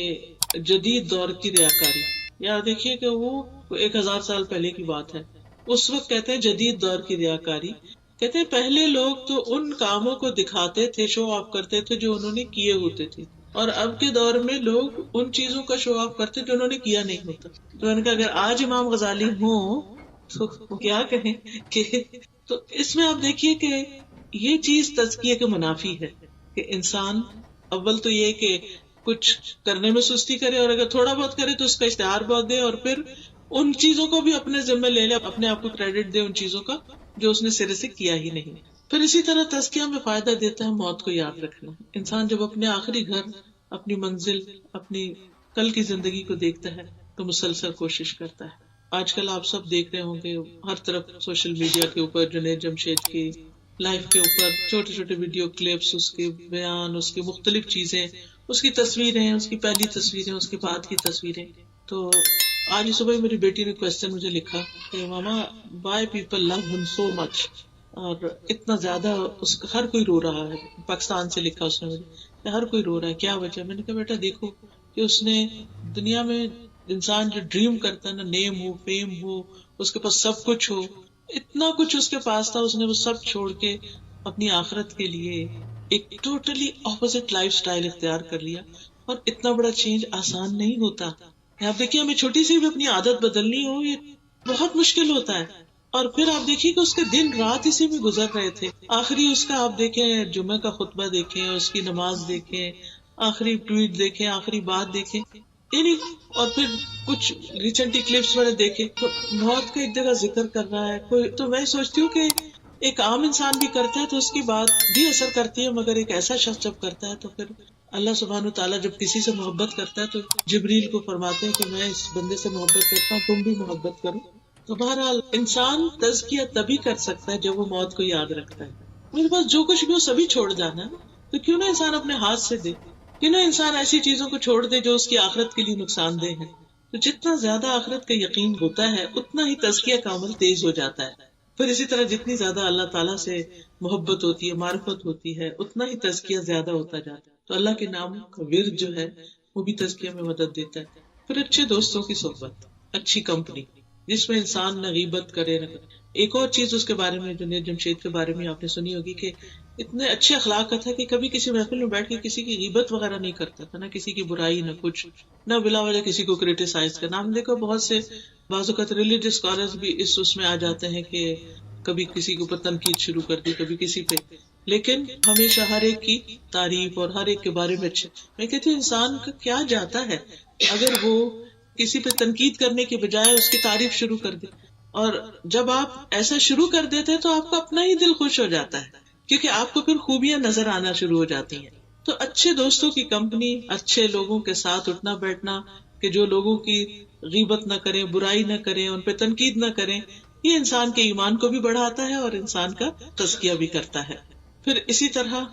Speaker 1: جدید دور کی ریاکاری، یا دیکھیے کہ وہ 1000 سال پہلے کی بات ہے، اس وقت کہتے ہیں جدید دور کی ریاکاری، کہتے ہیں پہلے لوگ تو ان کاموں کو دکھاتے تھے، شو آف کرتے تھے جو انہوں نے کیے ہوتے تھے، اور اب کے دور میں لوگ ان چیزوں کا شو آف کرتے جو انہوں نے کیا نہیں ہوتا۔ تو میں نے کہا اگر آج امام غزالی ہوں تو کیا کہیں کہ تو اس میں آپ دیکھیے کہ یہ چیز تزکیے کے منافی ہے کہ انسان اول تو یہ کہ کچھ کرنے میں سستی کرے، اور اگر تھوڑا بہت کرے تو اس کا اشتہار بہت دے، اور پھر ان چیزوں کو بھی اپنے ذمہ لے لے، اپنے آپ کو کریڈٹ دے ان چیزوں کا جو اس نے سرے سے کیا ہی نہیں۔ پھر اسی طرح تزکیہ میں فائدہ دیتا ہے موت کو یاد رکھنا۔ انسان جب اپنے آخری گھر، اپنی منزل، اپنی کل کی زندگی کو دیکھتا ہے تو مسلسل کوشش کرتا ہے۔ آج کل آپ سب دیکھ رہے ہوں گے ہر طرف سوشل میڈیا کے اوپر جنید جمشید کی لائف کے اوپر چھوٹے چھوٹے ویڈیو کلپس، اس کے بیان، اس کی مختلف چیزیں، اس کی تصویریں، اس کی پہلی تصویریں، اس کے بعد کی تصویریں۔ تو آج صبح میری بیٹی نے کوشچن مجھے لکھا کہ ماما وائی پیپل لو ہم سو مچ، اور اتنا زیادہ اس کا ہر کوئی رو رہا ہے۔ پاکستان سے لکھا اس نے مجھے کہ ہر کوئی رو رہا ہے، کیا وجہ؟ میں نے کہا بیٹا دیکھو کہ اس نے دنیا میں انسان جو ڈریم کرتا ہے نا، نیم ہو، فیم ہو، اس کے پاس سب کچھ ہو، اتنا کچھ اس کے پاس تھا، اس نے وہ سب چھوڑ کے اپنی آخرت کے لیے ایک ٹوٹلی اپوزٹ لائف سٹائل اختیار کر لیا، اور اتنا بڑا چینج آسان نہیں ہوتا۔ آپ دیکھیے ہمیں چھوٹی سی بھی اپنی عادت بدلنی ہو یہ بہت مشکل ہوتا ہے، اور پھر آپ دیکھیے کہ اس کے دن رات اسی میں گزر رہے تھے۔ آخری اس کا آپ دیکھیں جمعہ کا خطبہ دیکھیں، اس کی نماز دیکھیں، آخری ٹویٹ دیکھیں، آخری بات دیکھیں، یعنی اور پھر کچھ ریسنٹلی کلپس میں نے دیکھے تو موت کا ایک جگہ ذکر کر رہا ہے کوئی، تو میں سوچتی ہوں کہ ایک عام انسان بھی کرتا ہے تو اس کی بات بھی اثر کرتی ہے، مگر ایک ایسا شخص جب کرتا ہے تو پھر اللہ سبحانہ تعالیٰ جب کسی سے محبت کرتا ہے تو جبریل کو فرماتے ہیں کہ میں اس بندے سے محبت کرتا ہوں، تم بھی محبت کرو۔ تو بہرحال انسان تزکیہ تبھی کر سکتا ہے جب وہ موت کو یاد رکھتا ہے۔ میرے پاس جو کچھ بھی وہ سبھی چھوڑ جانا ہے، تو کیوں نہ انسان اپنے ہاتھ سے دے، کیوں نہ انسان ایسی چیزوں کو چھوڑ دے جو اس کی آخرت کے لیے نقصان دہ ہے۔ تو جتنا زیادہ آخرت کا یقین ہوتا ہے اتنا ہی تزکیہ کا عمل تیز ہو جاتا ہے۔ پھر اسی طرح جتنی زیادہ اللہ تعالیٰ سے محبت ہوتی ہے، معرفت ہوتی ہے، اتنا ہی تزکیہ زیادہ ہوتا جاتا ہے۔ تو اللہ کے نام کا ورد جو ہے وہ بھی تزکیہ میں مدد دیتا ہے۔ پھر اچھے دوستوں کی صحبت، اچھی کمپنی جس میں انسان نہ غیبت کرے نہ کرے۔ ایک اور چیز اس کے بارے میں جنید جمشید کے بارے میں آپ نے سنی ہوگی کہ اتنے اچھے اخلاق کا تھا کہ کبھی کسی محفل میں بیٹھ کے کسی کی غیبت وغیرہ نہیں کرتا تھا، نہ کسی کی برائی، نہ کچھ، نہ بلا وجہ کسی کو کریٹیسائز کرنا۔ ہم دیکھو بہت سے بعض اوقات ریلیجس اسکالرز بھی اس میں آ جاتے ہیں کہ کبھی کسی کے اوپر تنقید شروع کر دی، کبھی کسی پہ، لیکن ہمیشہ ہر ایک کی تعریف اور ہر ایک کے بارے میں اچھے۔ میں کہتی ہوں انسان کا کیا جاتا ہے اگر وہ کسی پہ تنقید کرنے کے بجائے اس کی تعریف شروع کر دے، اور جب آپ ایسا شروع کر دیتے ہیں تو آپ کا اپنا ہی دل خوش ہو جاتا ہے، کیونکہ آپ کو پھر خوبیاں نظر آنا شروع ہو جاتی ہیں۔ تو اچھے دوستوں کی کمپنی، اچھے لوگوں کے ساتھ اٹھنا بیٹھنا کہ جو لوگوں کی غیبت نہ کریں، برائی نہ کریں، ان پہ تنقید نہ کریں، یہ انسان کے ایمان کو بھی بڑھاتا ہے اور انسان کا تزکیہ بھی کرتا ہے. پھر اسی طرح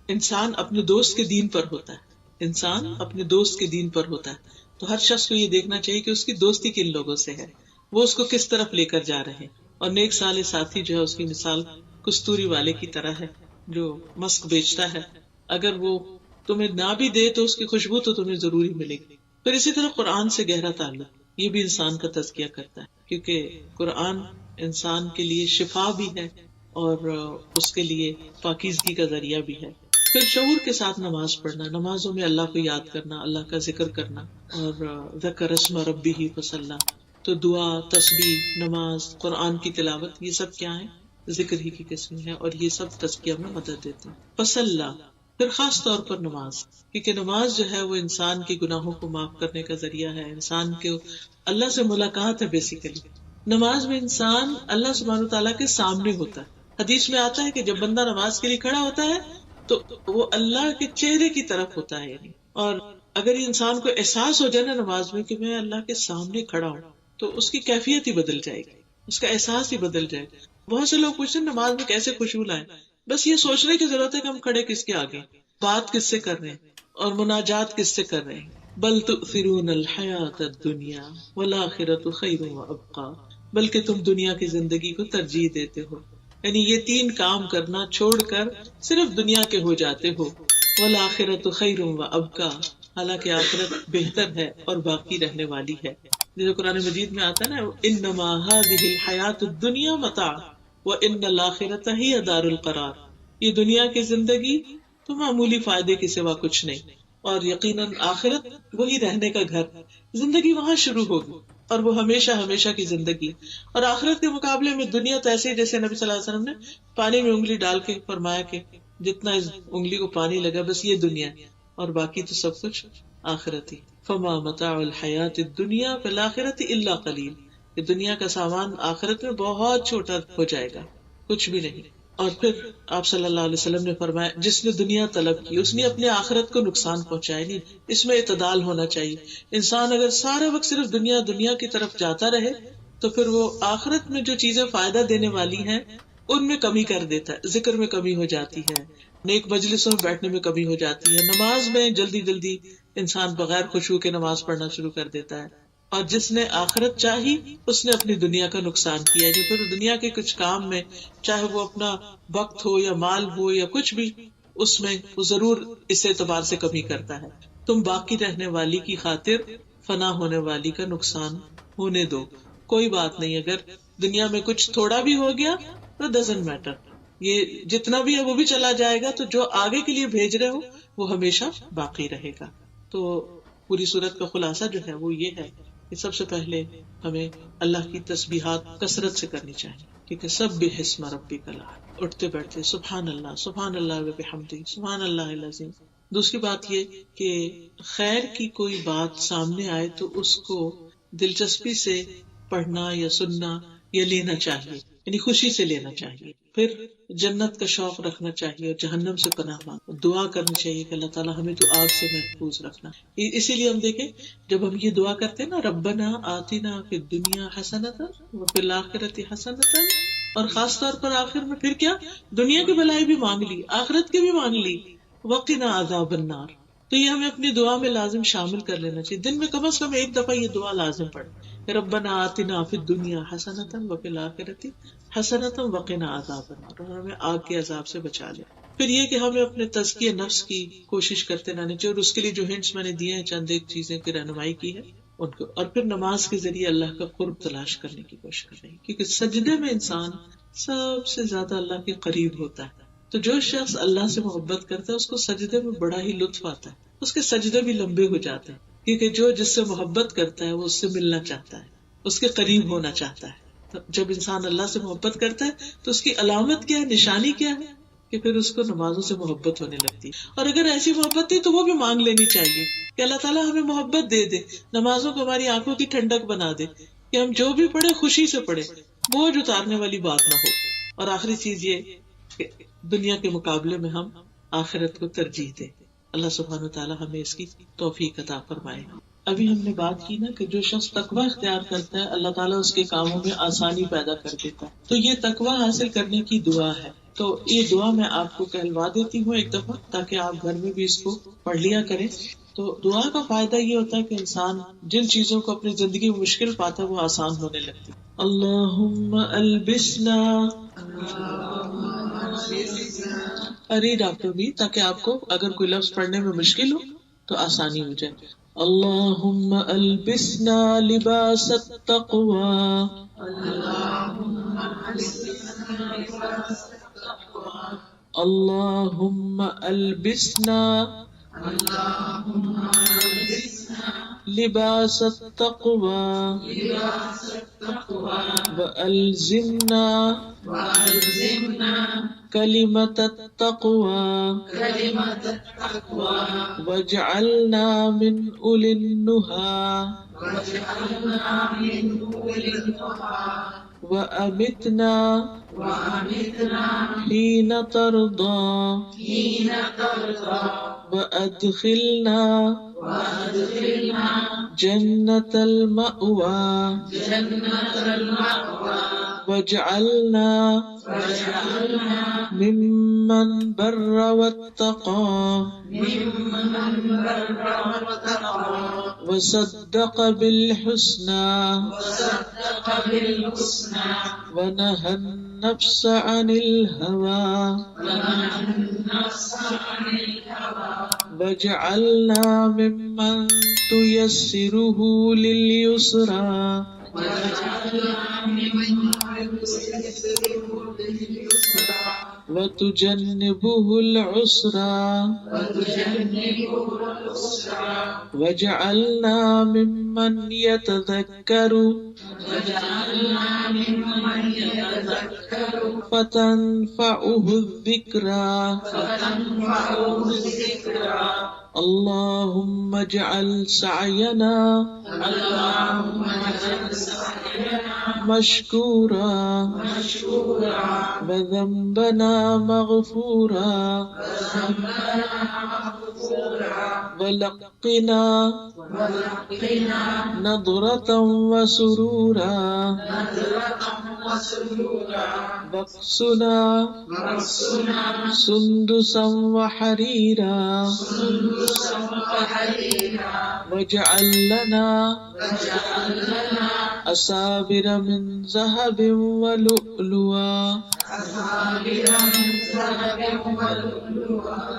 Speaker 1: انسان اپنے دوست کے دین پر ہوتا ہے. انسان اپنے دوست کے دین پر ہوتا ہے تو ہر شخص کو یہ دیکھنا چاہیے کہ اس کی دوستی کن لوگوں سے ہے, وہ اس کو کس طرف لے کر جا رہے ہیں. اور نیک صالح ساتھی جو ہے اس کی مثال کستوری والے کی طرح ہے جو مسک بیچتا ہے, اگر وہ تمہیں نہ بھی دے تو اس کی خوشبو تو تمہیں ضروری ملے گی. پھر اسی طرح قرآن سے گہرا تعلق, یہ بھی انسان کا تزکیہ کرتا ہے, کیونکہ قرآن انسان کے لیے شفا بھی ہے اور اس کے لیے پاکیزگی کا ذریعہ بھی ہے. پھر شعور کے ساتھ نماز پڑھنا, نمازوں میں اللہ کو یاد کرنا, اللہ کا ذکر کرنا, اور ذکر اسم ربہ فصلی, تو دعا, تسبیح, نماز, قرآن کی تلاوت, یہ سب کیا ہے, ذکر ہی کی قسم ہے, اور یہ سب تزکیہ میں مدد دیتے ہیں. فصلی, پھر خاص طور پر نماز, کیونکہ نماز جو ہے وہ انسان کے گناہوں کو معاف کرنے کا ذریعہ ہے, انسان کے اللہ سے ملاقات ہے. بیسیکلی نماز میں انسان اللہ سبحانہ وتعالیٰ کے سامنے ہوتا ہے. حدیث میں آتا ہے کہ جب بندہ نماز کے لیے کھڑا ہوتا ہے تو وہ اللہ کے چہرے کی طرف ہوتا ہے, یعنی, اور اگر یہ انسان کو احساس ہو جائے نا نماز میں کہ میں اللہ کے سامنے کھڑا ہوں, تو اس کی کیفیت ہی بدل جائے گی, اس کا احساس ہی بدل جائے گا. بہت سے لوگ پوچھتے ہیں نماز میں کیسے خوشبو لائیں, بس یہ سوچنے کی ضرورت ہے کہ ہم کھڑے کس کے آگے, بات کس سے کر رہے ہیں, اور مناجات کس سے کر رہے ہیں. بل تؤثرون الحیات الدنیا والآخرۃ خیر وابقی, بلکہ تم دنیا کی زندگی کو ترجیح دیتے ہو, یعنی یہ تین کام کرنا چھوڑ کر صرف دنیا کے ہو جاتے ہو. والآخرۃ خیر وابقی, حالانکہ آخرت بہتر ہے اور باقی رہنے والی ہے. جیسے قرآن مجید میں آتا ہے نا, انما هذه الحیات الدنیا متاع وان الآخرۃ ہی دار القرار, یہ دنیا کی زندگی تو معمولی فائدے کے سوا کچھ نہیں, اور یقیناً آخرت وہی رہنے کا گھر, زندگی وہاں شروع ہوگی اور وہ ہمیشہ ہمیشہ کی زندگی. اور آخرت کے مقابلے میں دنیا تو ایسے, جیسے نبی صلی اللہ علیہ وسلم نے پانی میں انگلی ڈال کے فرمایا کہ جتنا اس انگلی کو پانی لگا بس یہ دنیا, اور باقی تو سب کچھ آخرت ہی. فما متاع الحیات الدنیا فی الآخرۃ الا قلیل, کہ دنیا کا سامان آخرت میں بہت چھوٹا ہو جائے گا, کچھ بھی نہیں. اور پھر آپ صلی اللہ علیہ وسلم نے فرمایا جس نے دنیا طلب کی اس نے اپنے آخرت کو نقصان پہنچایا نہیں. اس میں اعتدال ہونا چاہیے. انسان اگر سارا وقت صرف دنیا دنیا کی طرف جاتا رہے تو پھر وہ آخرت میں جو چیزیں فائدہ دینے والی ہیں ان میں کمی کر دیتا ہے, ذکر میں کمی ہو جاتی ہے, نیک مجلسوں میں بیٹھنے میں کمی ہو جاتی ہے, نماز میں جلدی جلدی انسان بغیر خشوع کے نماز پڑھنا شروع کر دیتا ہے. اور جس نے آخرت چاہی اس نے اپنی دنیا کا نقصان کیا, جو پھر دنیا کے کچھ کام میں چاہے وہ اپنا وقت ہو یا مال ہو یا کچھ بھی, اس میں وہ ضرور اس اعتبار سے کمی کرتا ہے. تم باقی رہنے والی کی خاطر فنا ہونے والی کا نقصان ہونے دو, کوئی بات نہیں, اگر دنیا میں کچھ تھوڑا بھی ہو گیا تو ڈزنٹ میٹر, یہ جتنا بھی ہے وہ بھی چلا جائے گا, تو جو آگے کے لیے بھیج رہے ہو وہ ہمیشہ باقی رہے گا. تو پوری صورت کا خلاصہ جو ہے وہ یہ ہے کہ سب سے پہلے ہمیں اللہ کی تسبیحات کثرت سے کرنی چاہیے, کیونکہ سبح اسم ربک الاعلی, اٹھتے بیٹھتے سبحان اللہ وبحمدہ سبحان اللہ العظیم. دوسری بات یہ کہ خیر کی کوئی بات سامنے آئے تو اس کو دلچسپی سے پڑھنا یا سننا یا لینا چاہیے, یعنی خوشی سے لینا چاہیے. پھر جنت کا شوق رکھنا چاہیے اور جہنم سے پناہ مانگ, دعا کرنی چاہیے کہ اللہ تعالیٰ ہمیں تو آگ سے محفوظ رکھنا. اسی لیے ہم دیکھیں جب ہم یہ دعا کرتے ہیں نا, ربنا آتنا فی الدنیا حسنۃ وفی الآخرۃ حسنۃ, اور خاص طور پر آخر میں پھر کیا, دنیا کی بھلائی بھی مانگ لی, آخرت کی بھی مانگ لی, وقنا عذاب النار. تو یہ ہمیں اپنی دعا میں لازم شامل کر لینا چاہیے, دن میں کم از کم ایک دفعہ یہ دعا لازم پڑھیں, ربنا آتنا فی الدنیا حسنۃ وفی الآخرۃ حسنۃ وقنا عذاب النار, اور ہمیں آگ کے عذاب سے بچا لے. پھر یہ کہ ہمیں اپنے تزکیہ نفس کی کوشش کرتے رہنا چاہیے, اور اس کے لیے جو ہنٹس میں نے دیے ہیں, چند ایک چیزیں کی رہنمائی کی ہے ان کو, اور پھر نماز کے ذریعے اللہ کا قرب تلاش کرنے کی کوشش کر رہی ہے, کیونکہ سجدے میں انسان سب سے زیادہ اللہ کے قریب ہوتا ہے. تو جو شخص اللہ سے محبت کرتا ہے اس کو سجدے میں بڑا ہی لطف آتا ہے, اس کے سجدے بھی لمبے ہو جاتے ہیں, کیونکہ جو جس سے محبت کرتا ہے وہ اس سے ملنا چاہتا ہے, اس کے قریب ہونا چاہتا ہے. جب انسان اللہ سے محبت کرتا ہے تو اس کی علامت کیا ہے, نشانی کیا ہے, کہ پھر اس کو نمازوں سے محبت ہونے لگتی ہے. اور اگر ایسی محبت تھی تو وہ بھی مانگ لینی چاہیے کہ اللہ تعالیٰ ہمیں محبت دے دے, نمازوں کو ہماری آنکھوں کی ٹھنڈک بنا دے, کہ ہم جو بھی پڑھے خوشی سے پڑھے, بوجھ اتارنے والی بات نہ ہو. اور آخری چیز یہ کہ دنیا کے مقابلے میں ہم آخرت کو ترجیح دیں. اللہ سبحانہ وتعالی ہمیں اس کی توفیق عطا فرمائے. ابھی ہم نے بات کی نا کہ جو شخص تقوی اختیار کرتا ہے اللہ تعالیٰ اس کے کاموں میں آسانی پیدا کر دیتا ہے. تو یہ تقوی حاصل کرنے کی دعا ہے. تو یہ دعا میں آپ کو کہلوا دیتی ہوں ایک دفعہ تاکہ آپ گھر میں بھی اس کو پڑھ لیا کریں. تو دعا کا فائدہ یہ ہوتا ہے کہ انسان جن چیزوں کو اپنی زندگی میں مشکل پاتا ہے وہ آسان ہونے لگتی. اللہم البسنا، ریڈ آفٹر می تاکہ آپ کو اگر کوئی لفظ پڑھنے میں مشکل ہو تو آسانی ہو جائے. اللہم البسنا لباس التقوی، اللہم البسنا لباس التقوی وألزمنا کلمۃ التقوی واجعلنا من أولی النہی وأمتنا حین ترضى وأدخلنا جنة المأوى واجعلنا ممن بر واتقى وصدق بالحسنى ونهى النفس عن الهوى واجعلنا ممن تيسره لليسرى وتجنبه العسرى وجعلنا ممن يتذكر فتنفعه الذكرى اللهم اجعل سعينا مشكورا وذنبنا مغفورا ولقنا نضرة وسرورا واكسنا سندسا وحريرا واجعل لنا أساور من ذهب ولؤلؤا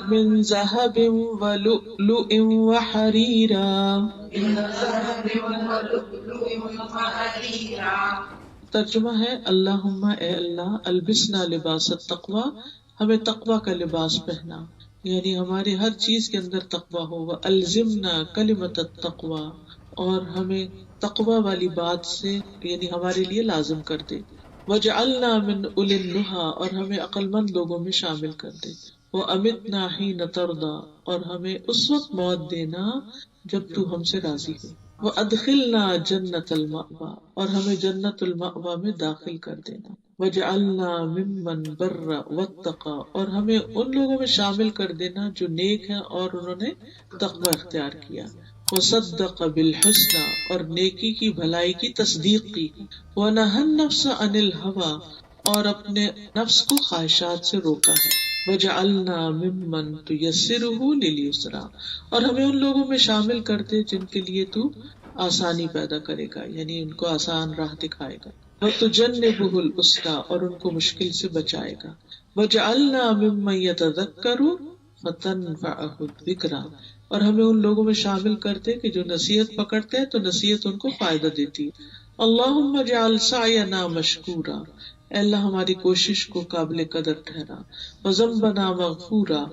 Speaker 1: من ذهب ولؤلؤ وحريرا. ترجمہ ہے اللہم اے اللہ البسنا لباس التقوی، ہمیں تقوی کا لباس پہنا، یعنی ہماری ہر چیز کے اندر تقوی ہو. الزمنا کلمۃ التقوی، اور ہمیں تقوی والی بات سے یعنی ہمارے لیے لازم کر دے. وجعلنا من اولی النہی، اور ہمیں عقل مند لوگوں میں شامل کر دے. وامتنا حین ترضی، اور ہمیں اس وقت موت دینا جب تو ہم سے راضی ہو. وادخلنا جنت المأوی، اور ہمیں جنت المأوی میں داخل کر دینا. وجعلنا ممن بر واتقى، اور ہمیں ان لوگوں میں شامل کر دینا جو نیک ہیں اور انہوں نے تقوی اختیار کیا. وصدق بالحسنى، اور نیکی کی بھلائی کی تصدیق کی. ونهى النفس عن الهوى، اور اپنے نفس کو خواہشات سے روکا ہے. وجعلنا ممن تيسره لليسرى، اور ہمیں ان لوگوں میں شامل کر دے جن کے لیے تو آسانی پیدا کرے گا، یعنی ان کو آسان راہ دکھائے گا. وتجنبه العسرى، اور ان کو مشکل سے بچائے گا. وجعلنا ممن يتذكر فتنفعه الذكرى، اور ہمیں ان لوگوں میں شامل کرتے کہ جو نصیحت پکڑتے ہیں تو نصیحت ان کو فائدہ دیتی ہے. اللہم اجعل سعینا مشکورا، اے اللہ ہماری کوشش کو قابل قدر ٹھہرا. وذنبنا مغفورا،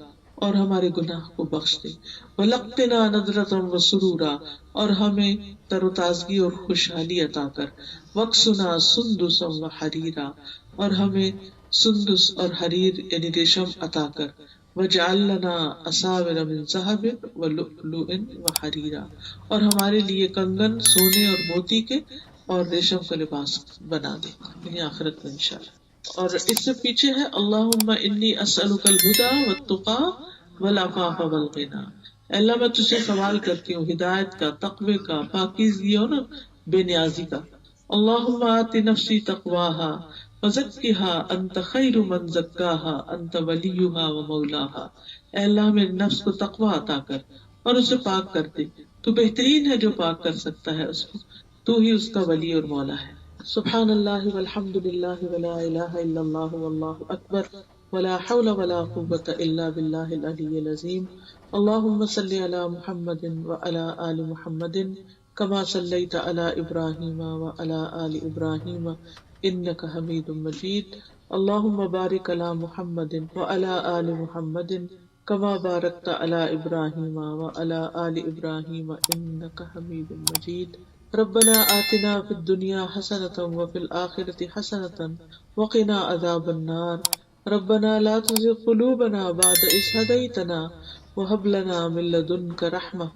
Speaker 1: اور ہمارے گناہ کو بخش دے. ولقنا نضرة وسرورا، اور ہمیں تر و تازگی اور خوشحالی عطا کر. وقسنا سندسا وحریرا، اور ہمیں سندس اور حریر یعنی ریشم عطا کر. وجعل لنا اساور من ذهب ولؤلؤ وحریرا، اور ہمارے لیے کنگن سونے اور موتی کے اور ریشم کا لباس بنا دے، یعنی آخرت میں انشاءاللہ. اور اس سے پیچھے ہے اللہم انی اسألک الہدی والتقی والعفاف والغنی، اے اللہ میں تجھ سے سوال کرتی ہوں ہدایت کا، تقوی کا، پاکیزگی اور بے نیازی کا۔ اللہم آت نفسی تقواها وزکها انت خیر من زکاها انت ولیها و مولاها۔ اے اللہ میرے نفس کو تقوی عطا کر اور اسے پاک کر دے، تو بہترین ہے جو پاک کر سکتا ہے اس کو، تو ہی اس کا ولی اور مولا ہے۔ سبحان اللہ والحمد للہ ولا الہ الا اللہ واللہ اکبر ولا حول ولا قوة الا باللہ العلی العظیم۔ اللہم صلی علی محمد وعلی آل محمد کما صلیت علی ابراہیم وعلی آل ابراہیم انک حمید مجید۔ اللہم بارک علی محمد وعلی آل محمد کما بارکت علی ابراہیم وعلی آل ابراہیم انک حمید مجید۔ ربنا آتنا فی الدنیا حسنۃ وفی الآخرۃ حسنۃ وقنا عذاب النار۔ ربنا لا تزغ قلوبنا بعد إذ هديتنا وهب لنا من لدنك رحمة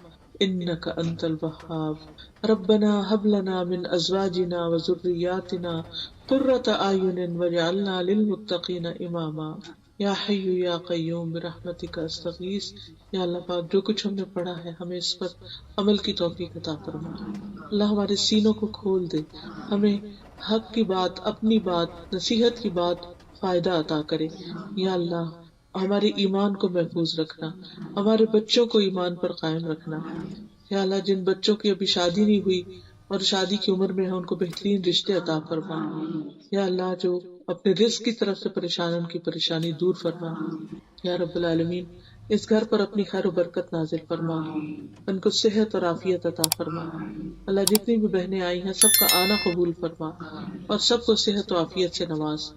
Speaker 1: إنك أنت الوهاب۔ ربنا هب لنا من أزواجنا وذرياتنا قرة أعين واجعلنا للمتقين إماما۔ یا حی یا قیوم برحمتک استغیث۔ یا اللہ پاک جو کچھ ہم نے پڑھا ہے ہمیں اس پر عمل کی توفیق عطا فرما۔ اللہ ہمارے سینوں کو کھول دے، ہمیں حق کی بات، اپنی بات، نصیحت کی بات فائدہ عطا کرے۔ یا اللہ ہمارے ایمان کو محفوظ رکھنا، ہمارے بچوں کو ایمان پر قائم رکھنا۔ یا اللہ جن بچوں کی ابھی شادی نہیں ہوئی اور شادی کی عمر میں ہے ان کو بہترین رشتے عطا فرما۔ یا اللہ جو اپنے رزق کی طرف سے پریشان ان کی پریشانی دور فرما۔ یا رب العالمین اس گھر پر اپنی خیر و برکت نازل فرما، ان کو صحت اور عافیت عطا فرما۔ اللہ جتنی بھی بہنیں آئی ہیں سب کا آنا قبول فرما اور سب کو صحت و عافیت سے نواز۔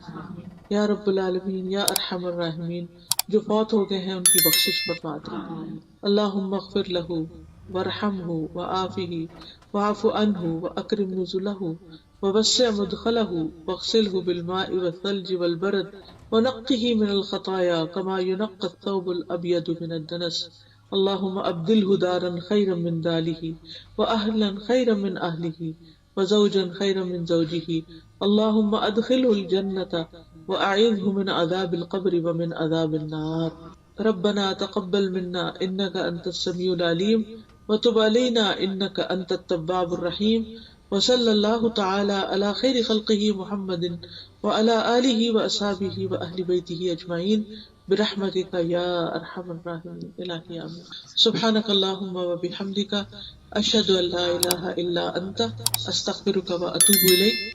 Speaker 1: یا رب العالمین یا ارحم الراحمین جو فوت ہو گئے ہیں ان کی بخشش فرما دے۔ اللہم اغفر لہ وارحمہ وعافہ واعف عنہ واکرم نزلہ ووسع مدخلہ واغسلہ بالماء والثلج والبرد ونقه من الخطايا كما ينقى الثوب الأبيض من الدنس۔ اللهم أبدله دارا خيرا من داره وأهلا خيرا من أهله وزوجا خيرا من زوجه۔ اللهم أدخله الجنة وأعيذه من عذاب القبر ومن عذاب النار۔ ربنا تقبل منا إنك أنت السميع العليم وتب علينا إنك أنت التواب الرحيم۔ وصلى الله تعالى على خير خلقه محمد وعلى آلہ وأصحابہ وأہل بیتہ اجمعین برحمتک یا ارحم الراحمین۔ الہی آمین۔ سبحانک اللہم وبحمدک اشہد ان لا الہ الا انت استغفرک واتوب الیک۔